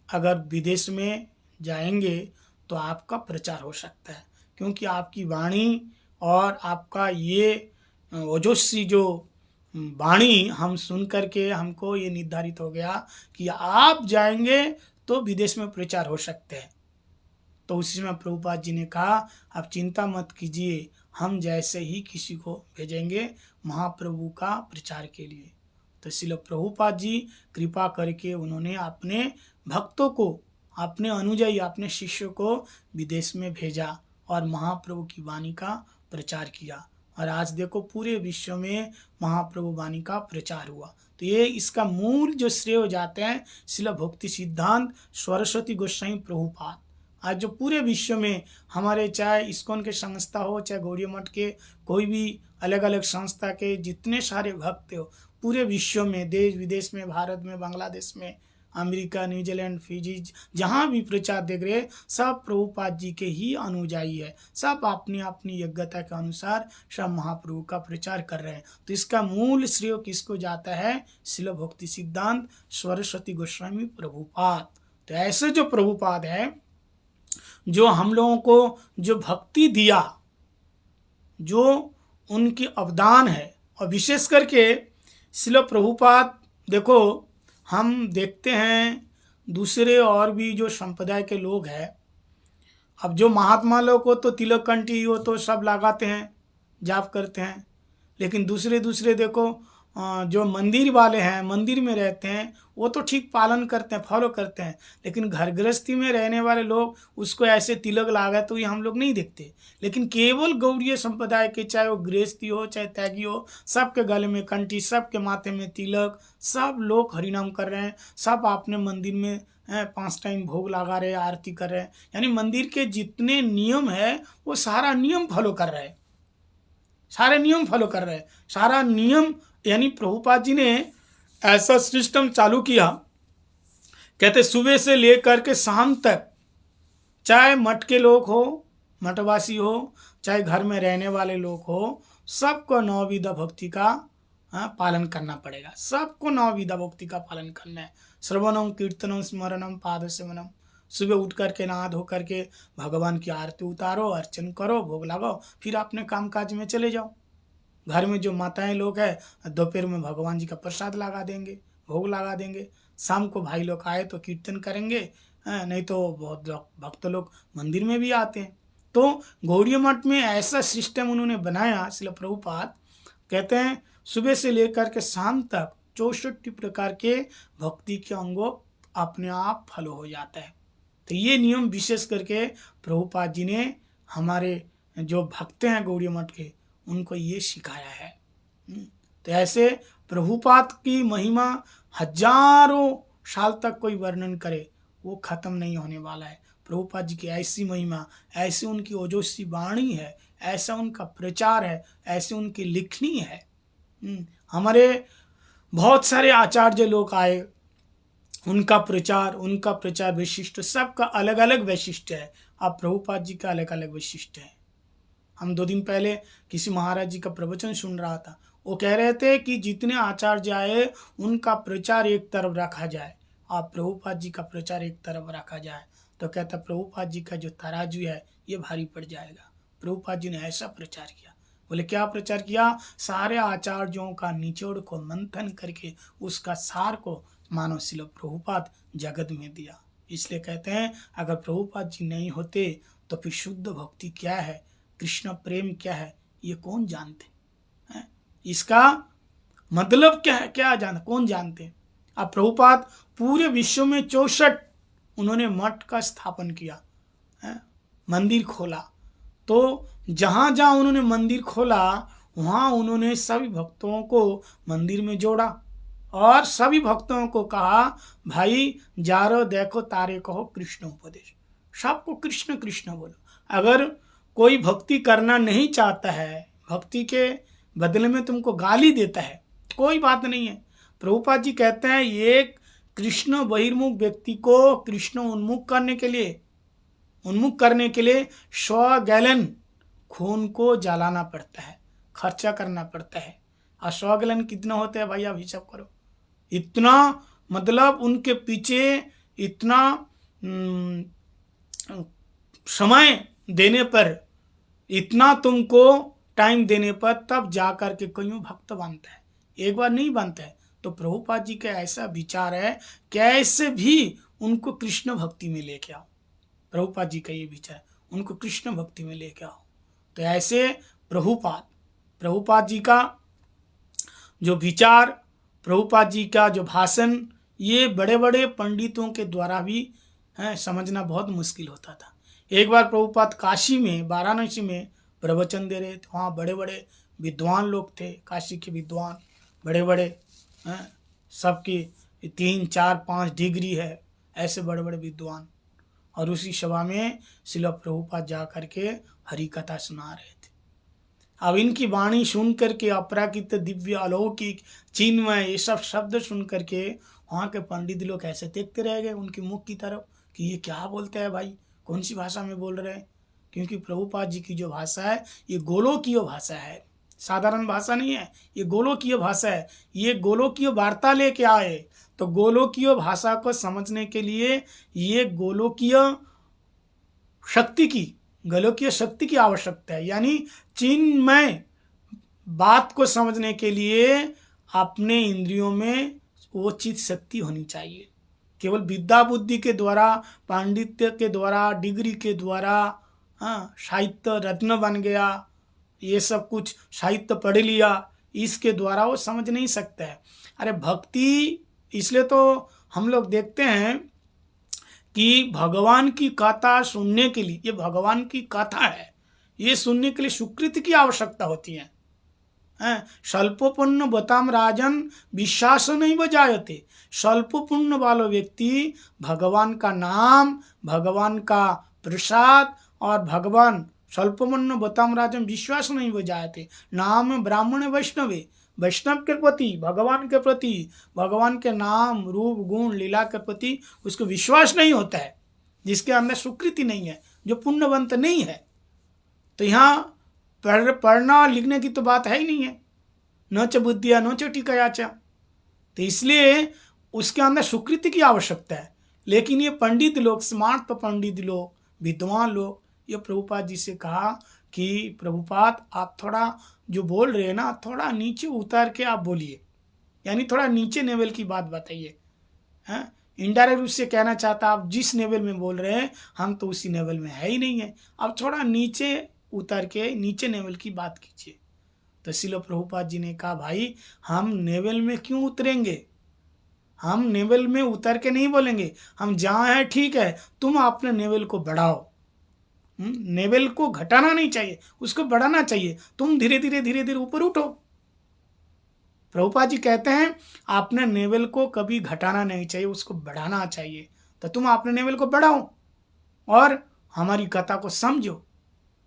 अगर विदेश में जाएंगे तो आपका प्रचार हो सकता है, क्योंकि आपकी वाणी और आपका ये ओजस्वी जो वाणी हम सुन करके हमको ये निर्धारित हो गया कि आप जाएंगे तो विदेश में प्रचार हो सकते हैं। तो उसी में प्रभुपाद जी ने कहा आप चिंता मत कीजिए, हम जैसे ही किसी को भेजेंगे महाप्रभु का प्रचार के लिए। तो श्रील प्रभुपाद जी कृपा करके उन्होंने अपने भक्तों को, अपने अनुयायी, अपने शिष्यों को विदेश में भेजा और महाप्रभु की वाणी का प्रचार किया। और आज देखो पूरे विश्व में महाप्रभु वाणी का प्रचार हुआ। तो ये इसका मूल जो श्रेय हो जाते हैं श्रील भक्ति सिद्धांत सरस्वती गोस्वामी प्रभुपाद। आज जो पूरे विश्व में हमारे चाहे इस्कॉन के संस्था हो, चाहे गौड़ीय मठ के कोई भी अलग अलग संस्था के जितने सारे भक्त हो, पूरे विश्व में, देश विदेश में, भारत में, बांग्लादेश में, अमेरिका, न्यूजीलैंड, फिजी, जहाँ भी प्रचार देख रहे सब प्रभुपाद जी के ही अनुयायी है। सब अपनी अपनी योग्यता के अनुसार सब महाप्रभु का प्रचार कर रहे हैं। तो इसका मूल श्रेय किसको जाता है? शिल भक्ति सिद्धांत सरस्वती गोस्वामी प्रभुपाद। तो ऐसे जो प्रभुपाद है, जो हम लोगों को जो भक्ति दिया, जो उनकी अवदान है, और विशेष करके शिल प्रभुपाद, देखो हम देखते हैं दूसरे और भी जो संप्रदाय के लोग हैं, अब जो महात्मा लोग को तो तिलक कंठी हो तो सब लगाते हैं, जाप करते हैं, लेकिन दूसरे देखो जो मंदिर वाले हैं, मंदिर में रहते हैं, वो तो ठीक पालन करते हैं, फॉलो करते हैं, लेकिन घर गृहस्थी में रहने वाले लोग उसको ऐसे तिलक लगा तो ये हम लोग नहीं देखते। लेकिन केवल गौड़ीय संप्रदाय के, चाहे वो गृहस्थी हो चाहे त्यागी हो, सबके गले में कंठी, सबके माथे में तिलक, सब लोग हरिनाम कर रहे हैं, सब अपने मंदिर में 5 टाइम भोग लगा रहे हैं, आरती कर रहे हैं, यानी मंदिर के जितने नियम है वो सारा नियम फॉलो कर रहे हैं, सारे नियम फॉलो कर रहे हैं, सारा नियम। यानी प्रभुपाद जी ने ऐसा सिस्टम चालू किया, कहते सुबह से लेकर के शाम तक, चाहे मठ के लोग हो, मठवासी हो, चाहे घर में रहने वाले लोग हो, सबको नवविधा भक्ति का पालन करना पड़ेगा। सबको नवविधा भक्ति का पालन करना है। श्रवणम, कीर्तनम, स्मरणम, पाद सेवनम। सुबह उठ करके नहा धो करके भगवान की आरती उतारो, अर्चन करो, भोग लगाओ, फिर अपने कामकाज में चले जाओ। घर में जो माताएं लोग हैं दोपहर में भगवान जी का प्रसाद लगा देंगे, भोग लगा देंगे। शाम को भाई लोग आए तो कीर्तन करेंगे, नहीं तो बहुत भक्त लोग मंदिर में भी आते हैं। तो गौड़ीय मठ में ऐसा सिस्टम उन्होंने बनाया, श्रील प्रभुपाद कहते हैं सुबह से लेकर के शाम तक 64 प्रकार के भक्ति के अंगों अपने आप फॉलो हो जाता है। तो ये नियम विशेष करके प्रभुपाद जी ने हमारे जो भक्त हैं गौड़ीय मठ के, उनको ये सिखाया है। तो ऐसे प्रभुपाद की महिमा हजारों साल तक कोई वर्णन करे वो खत्म नहीं होने वाला है। प्रभुपाद जी की ऐसी महिमा, ऐसी उनकी ओजस्वी वाणी है, ऐसा उनका प्रचार है, ऐसी उनकी लिखनी है। हमारे बहुत सारे आचार्य लोग आए, उनका प्रचार वैशिष्ट, सबका अलग अलग वैशिष्ट है। अब प्रभुपाद जी का अलग अलग वैशिष्ट है। हम 2 दिन पहले किसी महाराज जी का प्रवचन सुन रहा था, वो कह रहे थे कि जितने आचार्य आए उनका प्रचार एक तरफ रखा जाए और प्रभुपाद जी का प्रचार एक तरफ रखा जाए, तो कहता प्रभुपाद जी का जो तराजू है ये भारी पड़ जाएगा। प्रभुपाद जी ने ऐसा प्रचार किया। बोले क्या प्रचार किया? सारे आचार्यों का निचोड़ को मंथन करके उसका सार को मानव श्रील प्रभुपाद जगत में दिया। इसलिए कहते हैं अगर प्रभुपाद जी नहीं होते तो फिर शुद्ध भक्ति क्या है, कृष्ण प्रेम क्या है, ये कौन जानते हैं? इसका मतलब क्या है, क्या जानते, कौन जानते हैं? अब प्रभुपाद पूरे विश्व में 64 उन्होंने मठ का स्थापन किया, मंदिर खोला। तो जहाँ जहाँ उन्होंने मंदिर खोला वहाँ उन्होंने सभी भक्तों को मंदिर में जोड़ा और सभी भक्तों को कहा भाई जारो देखो तारे कहो कृष्ण उपदेश। सबको कृष्ण कृष्ण बोलो। अगर कोई भक्ति करना नहीं चाहता है, भक्ति के बदले में तुमको गाली देता है, कोई बात नहीं है। प्रभुपाद जी कहते हैं एक कृष्ण बहिर्मुख व्यक्ति को कृष्ण उन्मुख करने के लिए 100 गैलन खून को जलाना पड़ता है, खर्चा करना पड़ता है। और 100 गैलन कितना होता है भाई आप हिसाब करो। इतना मतलब उनके पीछे इतना समय देने पर, इतना तुमको टाइम देने पर तब जा कर के कोई भक्त बनता है, एक बार नहीं बनता है। तो प्रभुपाद जी का ऐसा विचार है कैसे भी उनको कृष्ण भक्ति में लेके आओ। प्रभुपाद जी का ये विचार, उनको कृष्ण भक्ति में लेके आओ। तो ऐसे प्रभुपाद जी का जो विचार, प्रभुपाद जी का जो भाषण, ये बड़े बड़े पंडितों के द्वारा भी समझना बहुत मुश्किल होता था। एक बार प्रभुपाद काशी में, वाराणसी में प्रवचन दे रहे थे। वहाँ बड़े बड़े विद्वान लोग थे, काशी के विद्वान बड़े बड़े, सबकी 3, 4, 5 डिग्री है, ऐसे बड़े बड़े विद्वान। और उसी सभा में श्रील प्रभुपाद जा करके हरि कथा सुना रहे थे। अब इनकी वाणी सुन करके अपराकृत दिव्य अलौकिक चिन्मय ये सब शब्द सुन करके वहाँ के पंडित लोग ऐसे देखते रह गए उनके मुख की तरफ कि ये क्या बोलते हैं भाई, कौन सी भाषा में बोल रहे हैं। क्योंकि प्रभुपाद जी की जो भाषा है ये गोलोकीय भाषा है, साधारण भाषा नहीं है, ये गोलोकीय भाषा है। ये गोलोकीय वार्ता लेके आए, तो गोलोकीय भाषा को समझने के लिए ये गोलोकीय शक्ति की आवश्यकता है। यानी चिन्मय बात को समझने के लिए अपने इंद्रियों में वो चित्त शक्ति होनी चाहिए। केवल विद्या बुद्धि के द्वारा, पांडित्य के द्वारा, डिग्री के द्वारा, साहित्य रत्न बन गया, ये सब कुछ साहित्य पढ़ लिया, इसके द्वारा वो समझ नहीं सकता है। अरे भक्ति, इसलिए तो हम लोग देखते हैं कि भगवान की कथा सुनने के लिए, ये भगवान की कथा है, ये सुनने के लिए सुकृति की आवश्यकता होती है। स्वल्पपुण्य बताम राजन विश्वास नहीं बजायते। स्वल्पपुण्य वाला व्यक्ति भगवान का नाम, भगवान का प्रसाद और भगवान स्वल्पपुण्य बताम राजन विश्वास नहीं बजायते। नाम ब्राह्मण वैष्णवे, वैष्णव के प्रति, भगवान के प्रति, भगवान के नाम रूप गुण लीला के प्रति उसको विश्वास नहीं होता है, जिसके अंदर सुकृति नहीं है, जो पुण्यवंत नहीं है। तो यहाँ पढ़ना लिखने की तो बात है ही नहीं है, न च बुद्धिया न च टीकया च। तो इसलिए उसके अंदर सुकृति की आवश्यकता है। लेकिन ये पंडित लोग, स्मार्ट पंडित लोग, विद्वान लोग, ये प्रभुपाद जी से कहा कि प्रभुपाद आप थोड़ा जो बोल रहे हैं ना, थोड़ा नीचे उतार के आप बोलिए, यानी थोड़ा नीचे लेवल की बात बताइए। इनडायरेक्ट रूप से कहना चाहता, आप जिस लेवल में बोल रहे हैं हम तो उसी लेवल में है ही नहीं है, अब थोड़ा नीचे उतर के नीचे लेवल की बात कीजिए। तो श्रील प्रभुपाद जी ने कहा, भाई हम लेवल में क्यों उतरेंगे, हम लेवल में उतर के नहीं बोलेंगे, हम जहाँ हैं ठीक है, तुम अपने लेवल को बढ़ाओ। लेवल को घटाना नहीं चाहिए, उसको बढ़ाना चाहिए। तुम धीरे धीरे ऊपर उठो। प्रभुपाद जी कहते हैं आपने लेवल को कभी घटाना नहीं चाहिए, उसको बढ़ाना चाहिए। तो तुम अपने लेवल को बढ़ाओ और हमारी कथा को समझो।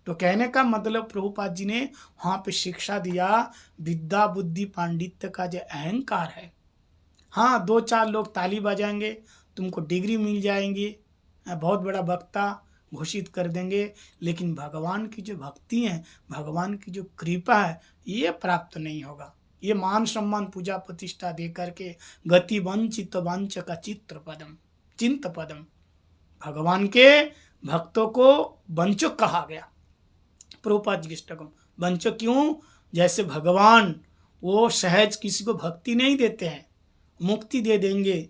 तो कहने का मतलब प्रभुपाद जी ने वहाँ पे शिक्षा दिया, विद्या बुद्धि पांडित्य का जो अहंकार है, हाँ 2-4 लोग ताली बजाएंगे, तुमको डिग्री मिल जाएंगी, बहुत बड़ा वक्ता घोषित कर देंगे, लेकिन भगवान की जो भक्ति है, भगवान की जो कृपा है, ये प्राप्त नहीं होगा। ये मान सम्मान पूजा प्रतिष्ठा दे करके गति वंचित वंच का चिंत पदम, भगवान के भक्तों को वंचक कहा गया। प्रभुपाद जी की वंचक क्यों? जैसे भगवान वो सहज किसी को भक्ति नहीं देते हैं, मुक्ति दे देंगे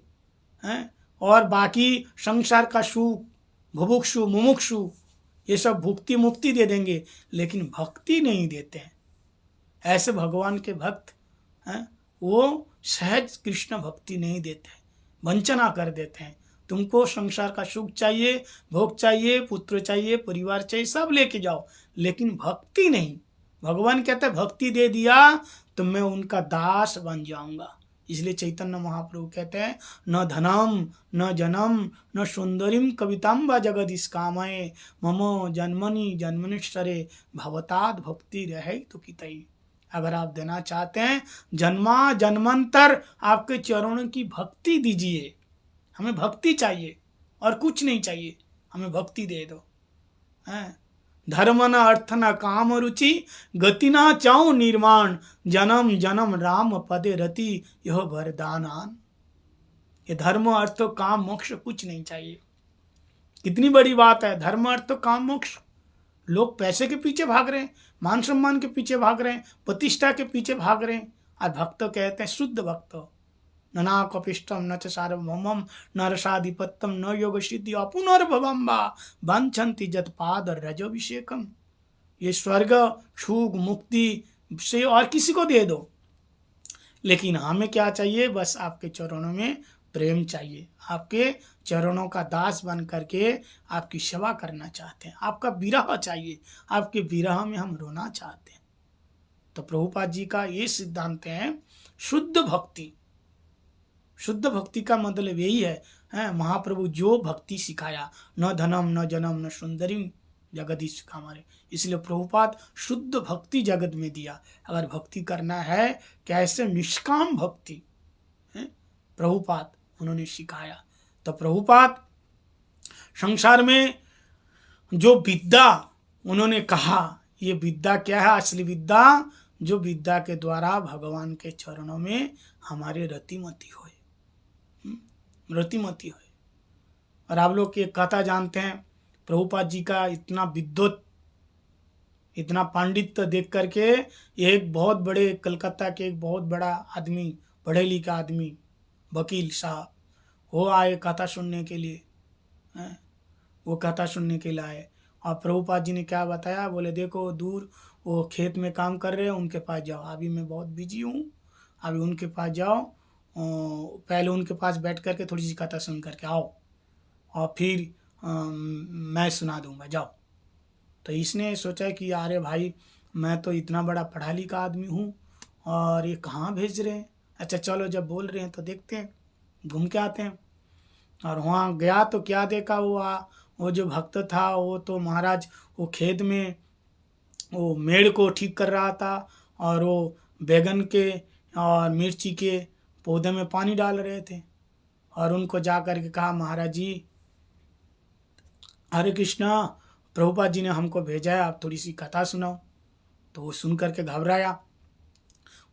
हैं, और बाकी संसार का सुख, भुभुक्षु मुमुक्षु ये सब भुक्ति मुक्ति दे देंगे, लेकिन भक्ति नहीं देते हैं। ऐसे भगवान के भक्त हैं, वो सहज कृष्ण भक्ति नहीं देते हैं, वंचना कर देते हैं। तुमको संसार का सुख चाहिए, भोग चाहिए, पुत्र चाहिए, परिवार चाहिए, सब लेके जाओ, लेकिन भक्ति नहीं। भगवान कहते हैं भक्ति दे दिया तो मैं उनका दास बन जाऊंगा। इसलिए चैतन्य महाप्रभु कहते हैं न धनम न जनम न सुंदरीम कविताम व जगदीश कामये ममो जन्मनि जन्मनिष्ठरे भवताद भक्ति रहे तो कितई। अगर आप देना चाहते हैं जन्मा जन्मांतर आपके चरणों की भक्ति दीजिए। हमें भक्ति चाहिए और कुछ नहीं चाहिए, हमें भक्ति दे दो। धर्म न अर्थ न काम रुचि गति न चाऊ निर्माण जन्म जन्म राम पदे रति यह वरदानान। ये धर्म अर्थ काम मोक्ष कुछ नहीं चाहिए। कितनी बड़ी बात है, धर्म अर्थ काम मोक्ष। लोग पैसे के पीछे भाग रहे हैं, मान सम्मान के पीछे भाग रहे हैं, प्रतिष्ठा के पीछे भाग रहे हैं। और भक्त कहते हैं शुद्ध भक्त न कपिष्टम न च सार्वभौमम न रसाधिपत्यम न योग सिद्धि अपुनर्भवम वा वांछन्ति जत्पाद रजोभिषेकम। ये स्वर्ग सुख मुक्ति से और किसी को दे दो, लेकिन हमें क्या चाहिए? बस आपके चरणों में प्रेम चाहिए, आपके चरणों का दास बन करके आपकी सेवा करना चाहते हैं, आपका विरह चाहिए, आपके विरह में हम रोना चाहते हैं। तो प्रभुपाद जी का ये सिद्धांत है शुद्ध भक्ति। शुद्ध भक्ति का मतलब यही है महाप्रभु जो भक्ति सिखाया, न धनम न जनम न सुंदरीम जगदीश कामारे। इसलिए प्रभुपाद शुद्ध भक्ति जगत में दिया। अगर भक्ति करना है कैसे निष्काम भक्ति प्रभुपाद उन्होंने सिखाया। तो प्रभुपाद संसार में जो विद्या उन्होंने कहा, ये विद्या क्या है? असली विद्या जो विद्या के द्वारा भगवान के चरणों में हमारे रतिमती होए, रतिमती होए। और आप लोग एक कथा जानते हैं, प्रभुपाद जी का इतना विद्वत, इतना पांडित्य देख करके एक बहुत बड़े कलकत्ता के एक बहुत बड़ा आदमी, पढ़े लिखा आदमी, वकील साहब, वो आए कथा सुनने के लिए। वो कथा सुनने के लिए आए और प्रभुपाद जी ने क्या बताया, बोले देखो दूर वो खेत में काम कर रहे हैं, उनके पास जाओ, अभी मैं बहुत बिजी हूँ, अभी उनके पास जाओ, पहले उनके पास बैठ करके थोड़ी सी कथा सुन करके आओ और फिर मैं सुना दूंगा, जाओ। तो इसने सोचा कि अरे भाई मैं तो इतना बड़ा पढ़ा लिखा आदमी हूँ और ये कहाँ भेज रहे हैं, अच्छा चलो जब बोल रहे हैं तो देखते हैं, घूम के आते हैं। और वहाँ गया तो क्या देखा, वो जो भक्त था वो तो महाराज वो खेत में वो मेड़ को ठीक कर रहा था और वो बैगन के और मिर्ची के पौधे में पानी डाल रहे थे। और उनको जा कर के कहा, महाराज जी हरे कृष्णा, प्रभुपाद जी ने हमको भेजा है, आप थोड़ी सी कथा सुनाओ। तो वो सुन करके घबराया।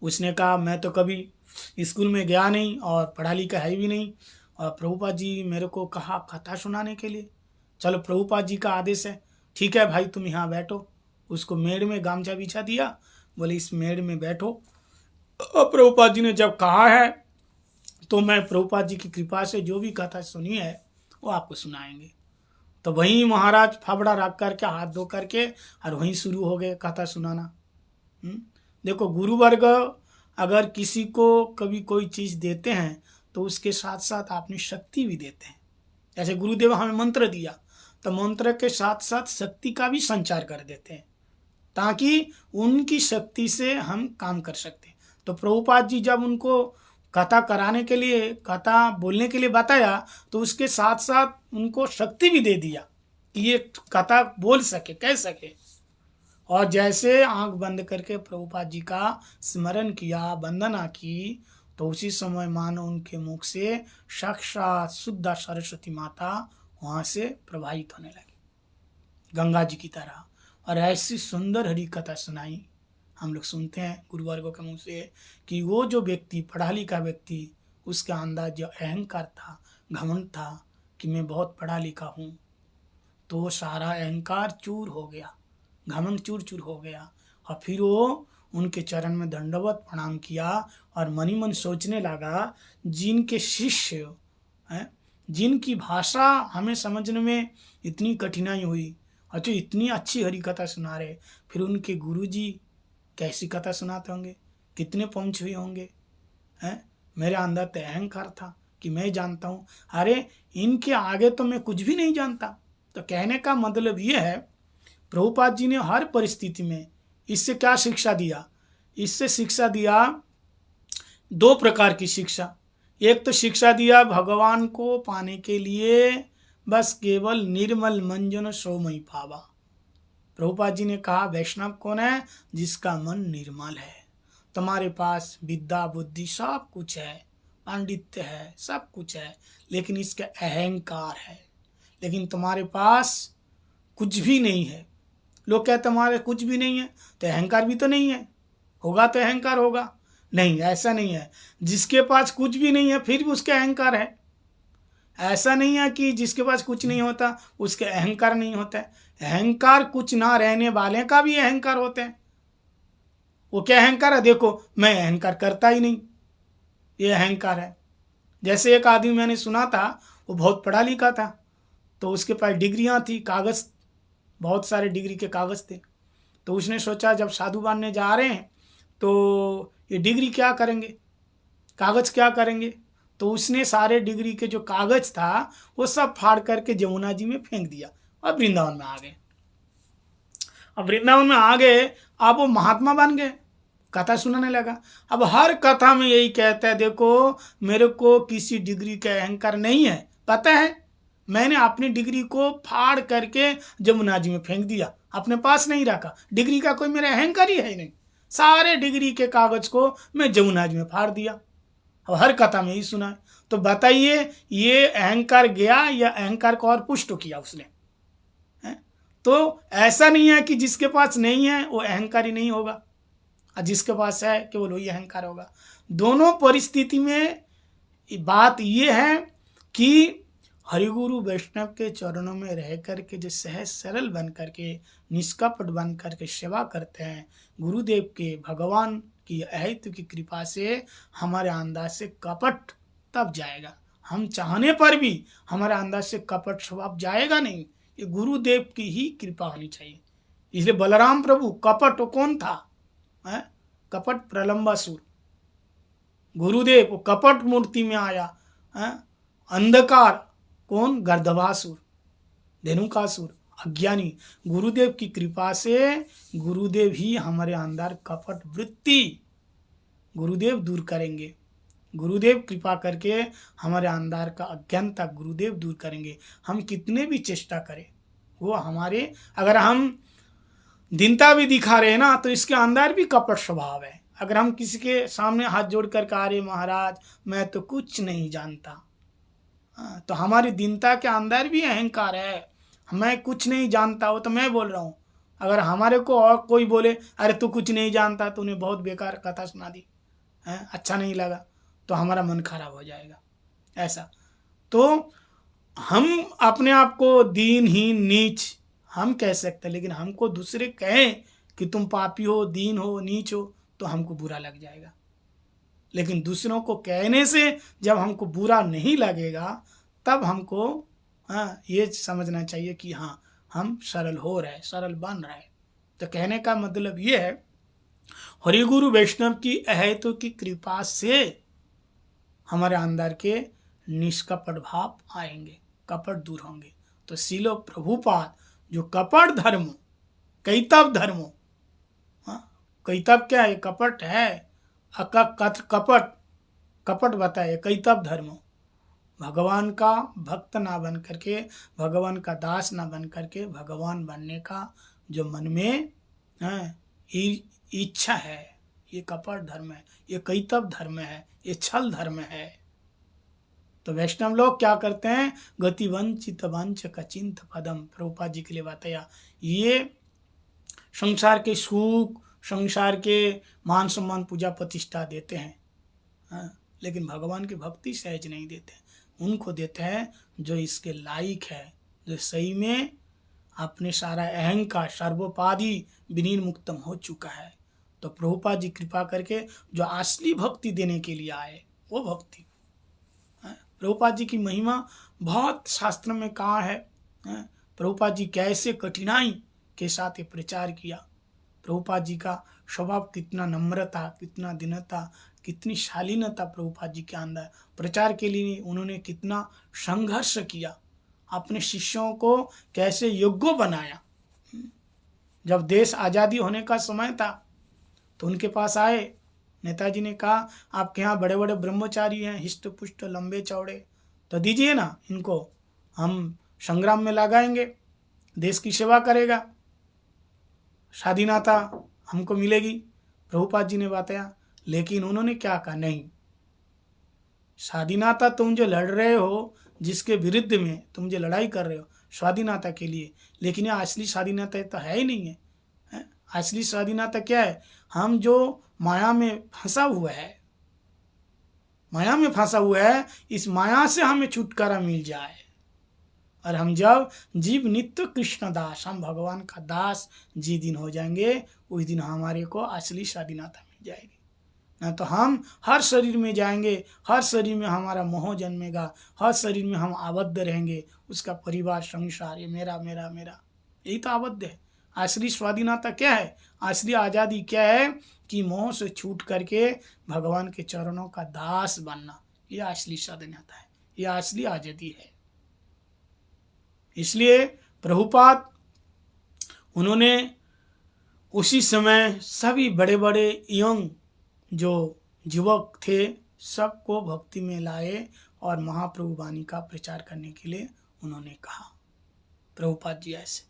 उसने कहा मैं तो कभी स्कूल में गया नहीं और पढ़ा लिखा है भी नहीं, और प्रभुपाद जी मेरे को कहा कथा सुनाने के लिए। चलो प्रभुपाद जी का आदेश है, ठीक है भाई तुम यहाँ बैठो। उसको मेड़ में गामछा बिछा दिया, बोले इस मेड़ में बैठो। और प्रभुपाद जी ने जब कहा है तो मैं प्रभुपाद जी की कृपा से जो भी कथा सुनी है वो आपको सुनाएंगे। तो वहीं महाराज फावड़ा रख करके हाथ धो करके और वहीं शुरू हो गए कथा सुनाना। देखो गुरुवर्ग अगर किसी को कभी कोई चीज़ देते हैं तो उसके साथ साथ अपनी शक्ति भी देते हैं। जैसे गुरुदेव हमें मंत्र दिया तो मंत्र के साथ साथ शक्ति का भी संचार कर देते हैं ताकि उनकी शक्ति से हम काम कर सकते हैं। तो प्रभुपाद जी जब उनको कथा कराने के लिए, कथा बोलने के लिए बताया तो उसके साथ साथ उनको शक्ति भी दे दिया कि ये कथा बोल सके, कह सके। और जैसे आंख बंद करके प्रभुपाद जी का स्मरण किया, वंदना की, तो उसी समय मानो उनके मुख से साक्षात शुद्ध सरस्वती माता वहाँ से प्रवाहित होने लगी गंगा जी की तरह। और ऐसी सुंदर हरि कथा सुनाई। हम लोग सुनते हैं गुरुवर्गों के मुँह से कि वो जो व्यक्ति, पढ़ा लिखा व्यक्ति, उसका अंदाज जो अहंकार था, घमंड था कि मैं बहुत पढ़ा लिखा हूँ, तो वो सारा अहंकार चूर हो गया, घमंड चूर चूर हो गया। और फिर वो उनके चरण में दंडवत प्रणाम किया और मनी मन सोचने लगा, जिनके शिष्य हैं, जिनकी भाषा हमें समझने में इतनी कठिनाई हुई और जो इतनी अच्छी हरि कथा सुना रहे, फिर उनके गुरुजी कैसी कथा सुनाते होंगे, कितने पहुँच हुए होंगे हैं। मेरे अंदर तो अहंकार था कि मैं जानता हूँ, अरे इनके आगे तो मैं कुछ भी नहीं जानता। तो कहने का मतलब ये है, प्रभुपाद जी ने हर परिस्थिति में इससे क्या शिक्षा दिया? इससे शिक्षा दिया दो प्रकार की शिक्षा। एक तो शिक्षा दिया भगवान को पाने के लिए बस केवल निर्मल मंजन सोमय पावा। प्रभुपाद जी ने कहा वैष्णव कौन है? जिसका मन निर्मल है। तुम्हारे पास विद्या बुद्धि सब कुछ है, पांडित्य है, सब कुछ है, लेकिन इसका अहंकार है। लेकिन तुम्हारे पास कुछ भी नहीं है। लोग कहते तुम्हारे कुछ भी नहीं है तो अहंकार भी तो नहीं है, होगा तो अहंकार होगा। नहीं, ऐसा नहीं है। जिसके पास कुछ भी नहीं है फिर भी उसके अहंकार है। ऐसा नहीं है कि जिसके पास कुछ नहीं होता उसके अहंकार नहीं होता है। अहंकार कुछ ना रहने वाले का भी अहंकार होते हैं। वो क्या अहंकार है? देखो मैं अहंकार करता ही नहीं, ये अहंकार है। जैसे एक आदमी मैंने सुना था, वो बहुत पढ़ा लिखा था, तो उसके पास डिग्रियां थी, कागज़, बहुत सारे डिग्री के कागज़ थे। तो उसने सोचा जब साधु बनने जा रहे हैं तो ये डिग्री क्या करेंगे, कागज़ क्या करेंगे। तो उसने सारे डिग्री के जो कागज़ था वो सब फाड़ करके जमुना जी में फेंक दिया और वृंदावन में आ गए। अब वृंदावन में आ गए, अब वो महात्मा बन गए। कथा सुनाने लगा। अब हर कथा में यही कहता है, देखो मेरे को किसी डिग्री का अहंकार नहीं है, पता है मैंने अपनी डिग्री को फाड़ करके जमुना जी में फेंक दिया, अपने पास नहीं रखा। डिग्री का कोई मेरा अहंकार ही है नहीं, सारे डिग्री के कागज को मैं जमुना जी में फाड़ दिया। अब हर कथा में यही सुना है। तो बताइए ये अहंकार गया या अहंकार को और पुष्ट किया उसने? तो ऐसा नहीं है कि जिसके पास नहीं है वो अहंकारी नहीं होगा, और जिसके पास है केवल वही अहंकार होगा। दोनों परिस्थिति में बात ये है कि हरिगुरु वैष्णव के चरणों में रह करके जो सहज सरल बन करके निष्कपट बन करके सेवा करते हैं, गुरुदेव के भगवान की अहेतु की कृपा से हमारे अंदर से कपट तब जाएगा। हम चाहने पर भी हमारे अंदर से कपट स्वभाव जाएगा नहीं, ये गुरुदेव की ही कृपा होनी चाहिए। इसलिए बलराम प्रभु कपट कौन था? कपट प्रलंबासुर। गुरुदेव वो कपट मूर्ति में आया। अंधकार कौन? गर्दभासुर, धेनुकासुर, अज्ञानी। गुरुदेव की कृपा से गुरुदेव ही हमारे अंदर कपट वृत्ति गुरुदेव दूर करेंगे। गुरुदेव कृपा करके हमारे अंदर का अज्ञानता गुरुदेव दूर करेंगे। हम कितने भी चेष्टा करें, वो हमारे, अगर हम दीनता भी दिखा रहे हैं ना, तो इसके अंदर भी कपट स्वभाव है। अगर हम किसी के सामने हाथ जोड़ कर कह रहे महाराज मैं तो कुछ नहीं जानता, तो हमारी दीनता के अंदर भी अहंकार है। मैं कुछ नहीं जानता, हो तो मैं बोल रहा हूँ। अगर हमारे को और कोई बोले अरे तू कुछ नहीं जानता, तूने बहुत बेकार कथा सुना दी, अच्छा नहीं लगा, तो हमारा मन खराब हो जाएगा। ऐसा तो हम अपने आप को दीनहीन नीच हम कह सकते हैं, लेकिन हमको दूसरे कहें कि तुम पापी हो, दीन हो, नीच हो, तो हमको बुरा लग जाएगा। लेकिन दूसरों को कहने से जब हमको बुरा नहीं लगेगा, तब हमको ये समझना चाहिए कि हाँ हम सरल हो रहे, सरल बन रहे। तो कहने का मतलब ये है, हरिगुरु वैष्णव की अहेतु की कृपा से हमारे अंदर के निष्कपट भाव आएंगे, कपट दूर होंगे। तो सीलो प्रभुपाद जो कपट धर्म, कैतव धर्म, कैतव क्या है? कपट है, कपट कपट बताए कैतव धर्म। भगवान का भक्त ना बन करके, भगवान का दास ना बन करके भगवान बनने का जो मन में इच्छा है, ये कपट धर्म है, ये कैतव धर्म है, ये छल धर्म है। तो वैष्णव लोग क्या करते हैं? गति वंचित वंच कचिंत पदम, प्रभुपाद जी के लिए बताया। ये संसार के सुख, संसार के मान सम्मान, पूजा प्रतिष्ठा देते हैं, लेकिन भगवान की भक्ति सहज नहीं देते। उनको देते हैं जो इसके लायक है, जो सही में अपने सारा अहंकार सर्वोपाधि विनीन मुक्तम हो चुका है। तो प्रभुपाद जी कृपा करके जो असली भक्ति देने के लिए आए, वो भक्ति। प्रभुपाद जी की महिमा बहुत शास्त्र में कहा है। प्रभुपाद जी कैसे कठिनाई के साथ ये प्रचार किया। प्रभुपाद जी का स्वभाव कितना नम्रता, कितना दीनता, कितनी शालीनता प्रभुपाद जी के अंदर। प्रचार के लिए उन्होंने कितना संघर्ष किया, अपने शिष्यों को कैसे योग्य बनाया। जब देश आज़ादी होने का समय था तो उनके पास आए, नेताजी ने कहा आपके यहाँ बड़े बड़े ब्रह्मचारी हैं, हिष्ट पुष्ट लंबे चौड़े, तो दीजिए ना इनको, हम संग्राम में लगाएंगे, देश की सेवा करेगा, स्वाधीनता हमको मिलेगी। प्रभुपाद जी ने बताया, लेकिन उन्होंने क्या कहा? नहीं, स्वाधीनता तुम जो लड़ रहे हो, जिसके विरुद्ध में तुम जो लड़ाई कर रहे हो स्वाधीनता के लिए, लेकिन ये असली स्वाधीनता तो है ही नहीं है। असली स्वाधीनता क्या है? हम जो माया में फंसा हुआ है, माया में फंसा हुआ है, इस माया से हमें छुटकारा मिल जाए। और हम जब जीव नित्य कृष्ण दास, हम भगवान का दास जी दिन हो जाएंगे, उस दिन हमारे को असली स्वाधीनता मिल जाएगी। ना तो हम हर शरीर में जाएंगे, हर शरीर में हमारा मोह जन्मेगा, हर शरीर में हम आबद्ध रहेंगे, उसका परिवार, संसार, ये मेरा मेरा मेरा, यही तो आबद्ध है। असली स्वाधीनता क्या है? असली आज़ादी क्या है? कि मोह से छूट करके भगवान के चरणों का दास बनना, ये असली स्वाधीनता है, ये असली आज़ादी है। इसलिए प्रभुपाद उसी समय सभी बड़े बड़े यंग जो युवक थे सबको भक्ति में लाए और महाप्रभु वाणी का प्रचार करने के लिए उन्होंने कहा। प्रभुपाद जी ऐसे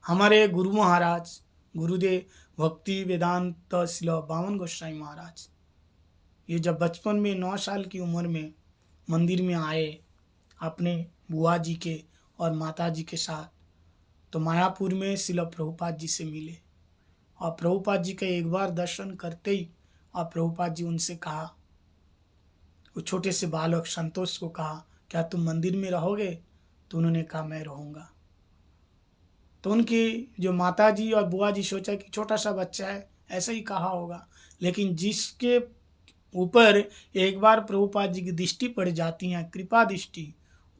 हमारे गुरु महाराज गुरुदेव भक्ति वेदांत शिल बामन गोस्वामी महाराज ये जब बचपन में 9 साल की उम्र में मंदिर में आए अपने बुआ जी के और माता जी के साथ, तो मायापुर में शिल प्रभुपाद जी से मिले और प्रभुपाद जी का एक बार दर्शन करते ही और प्रभुपाद जी उनसे कहा, वो छोटे से बालक संतोष को कहा, क्या तुम मंदिर में रहोगे? तो उन्होंने कहा मैं रहूँगा। तो उनकी जो माता जी और बुआ जी सोचा कि छोटा सा बच्चा है, ऐसा ही कहा होगा, लेकिन जिसके ऊपर एक बार प्रभुपाद जी की दृष्टि पड़ जाती है, कृपा दृष्टि,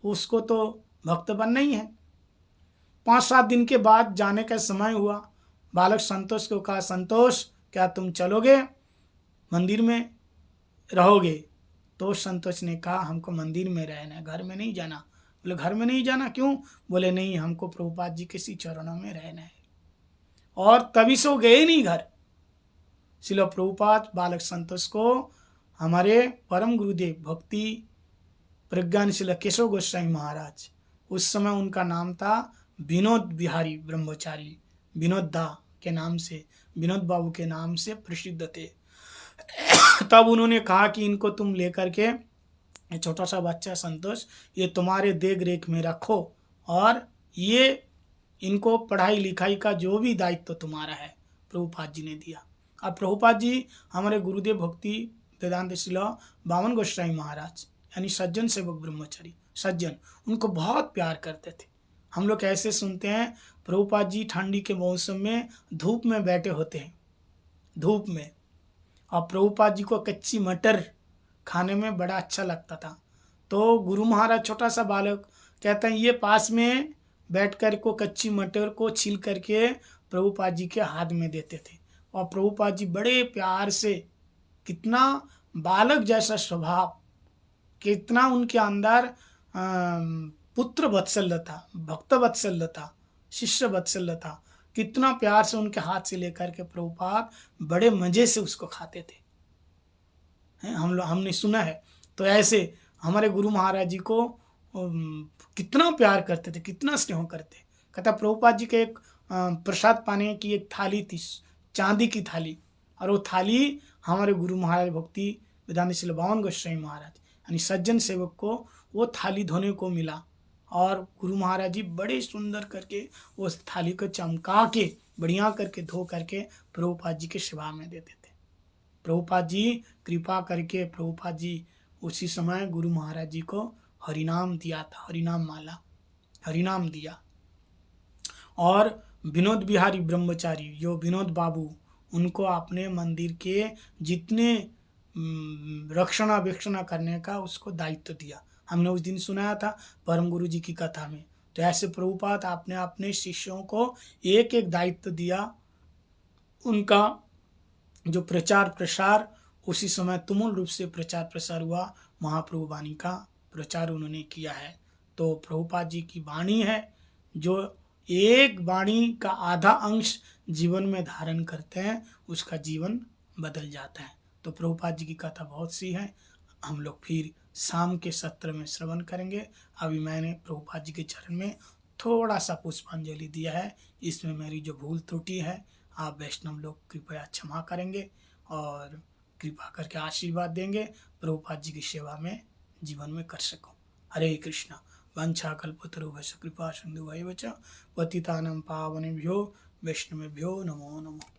उसको तो भक्त बनना ही है। 5-7 दिन के बाद जाने का समय हुआ, बालक संतोष को कहा, संतोष क्या तुम चलोगे, मंदिर में रहोगे? तो संतोष ने कहा हमको मंदिर में रहना है, घर में नहीं जाना। बोले घर में नहीं जाना क्यों? बोले नहीं, हमको प्रभुपाद जी के चरणों में रहना है। और तभी से वो गए नहीं घर। श्रील प्रभुपाद बालक संतोष को हमारे परम गुरुदेव भक्ति प्रज्ञानशील केशव गोस्वामी महाराज, उस समय उनका नाम था विनोद बिहारी ब्रह्मचारी, विनोद दा के नाम से, विनोद बाबू के नाम से प्रसिद्ध थे। तब उन्होंने कहा कि इनको तुम लेकर के, छोटा सा बच्चा संतोष, ये तुम्हारे देख रेख में रखो और ये इनको पढ़ाई लिखाई का जो भी दायित्व तुम्हारा है प्रभुपाद जी ने दिया। अब प्रभुपाद जी हमारे गुरुदेव भक्ति वेदांत शिल बामन गोस्वामी महाराज यानी सज्जन सेवक ब्रह्मचारी, सज्जन, उनको बहुत प्यार करते थे। हम लोग ऐसे सुनते हैं प्रभुपाद जी ठंडी के मौसम में धूप में बैठे होते हैं, धूप में, और प्रभुपाद जी को कच्ची मटर खाने में बड़ा अच्छा लगता था। तो गुरु महाराज छोटा सा बालक कहते हैं ये पास में बैठ कर को कच्ची मटर को छील करके प्रभुपाद जी के हाथ में देते थे और प्रभुपाद जी बड़े प्यार से, कितना बालक जैसा स्वभाव, कितना उनके अंदर पुत्र वत्सल्यता, भक्त वत्सल्यता, शिष्य वत्सल्यता, कितना प्यार से उनके हाथ से लेकर के प्रभुपाद बड़े मजे से उसको खाते थे। हमने सुना है। तो ऐसे हमारे गुरु महाराज जी को कितना प्यार करते थे, कितना स्नेह करते। कहता प्रभुपाद जी के एक प्रसाद पाने की एक थाली थी, चांदी की थाली, और वो थाली हमारे गुरु महाराज भक्ति वेदांत शिल बामन गोस्वामी महाराज यानी सज्जन सेवक को वो थाली धोने को मिला और गुरु महाराज जी बड़े सुंदर करके उस थाली को चमका के बढ़िया करके धो करके प्रभुपाद जी के सेवा में देते थे। प्रभुपाद जी कृपा करके प्रभुपाद जी उसी समय गुरु महाराज जी को हरिनाम दिया था, हरिनाम माला, हरिनाम दिया। और विनोद बिहारी ब्रह्मचारी जो विनोद बाबू, उनको अपने मंदिर के जितने रक्षणावेक्षणा करने का उसको दायित्व दिया। हमने उस दिन सुनाया था परम गुरु जी की कथा में। तो ऐसे प्रभुपाद आपने अपने शिष्यों को एक एक दायित्व दिया। उनका जो प्रचार प्रसार उसी समय तुमुल रूप से प्रचार प्रसार हुआ, महाप्रभु वाणी का प्रचार उन्होंने किया है। तो प्रभुपाद जी की वाणी है, जो एक वाणी का आधा अंश जीवन में धारण करते हैं उसका जीवन बदल जाता है। तो प्रभुपाद जी की कथा बहुत सी है, हम लोग फिर शाम के सत्र में श्रवण करेंगे। अभी मैंने प्रभुपाद जी के चरण में थोड़ा सा पुष्पांजलि दिया है, इसमें मेरी जो भूल त्रुटि है आप वैष्णव लोग कृपया क्षमा करेंगे और कृपा करके आशीर्वाद देंगे, प्रभुपाद जी की सेवा में जीवन में कर सकूं। हरे कृष्णा। वंशा कल्पतरुभ्यश्च कृपा सिन्धुभ्यैव च पतितानां पावनेभ्यो वैष्णवेभ्यो नमो नमः।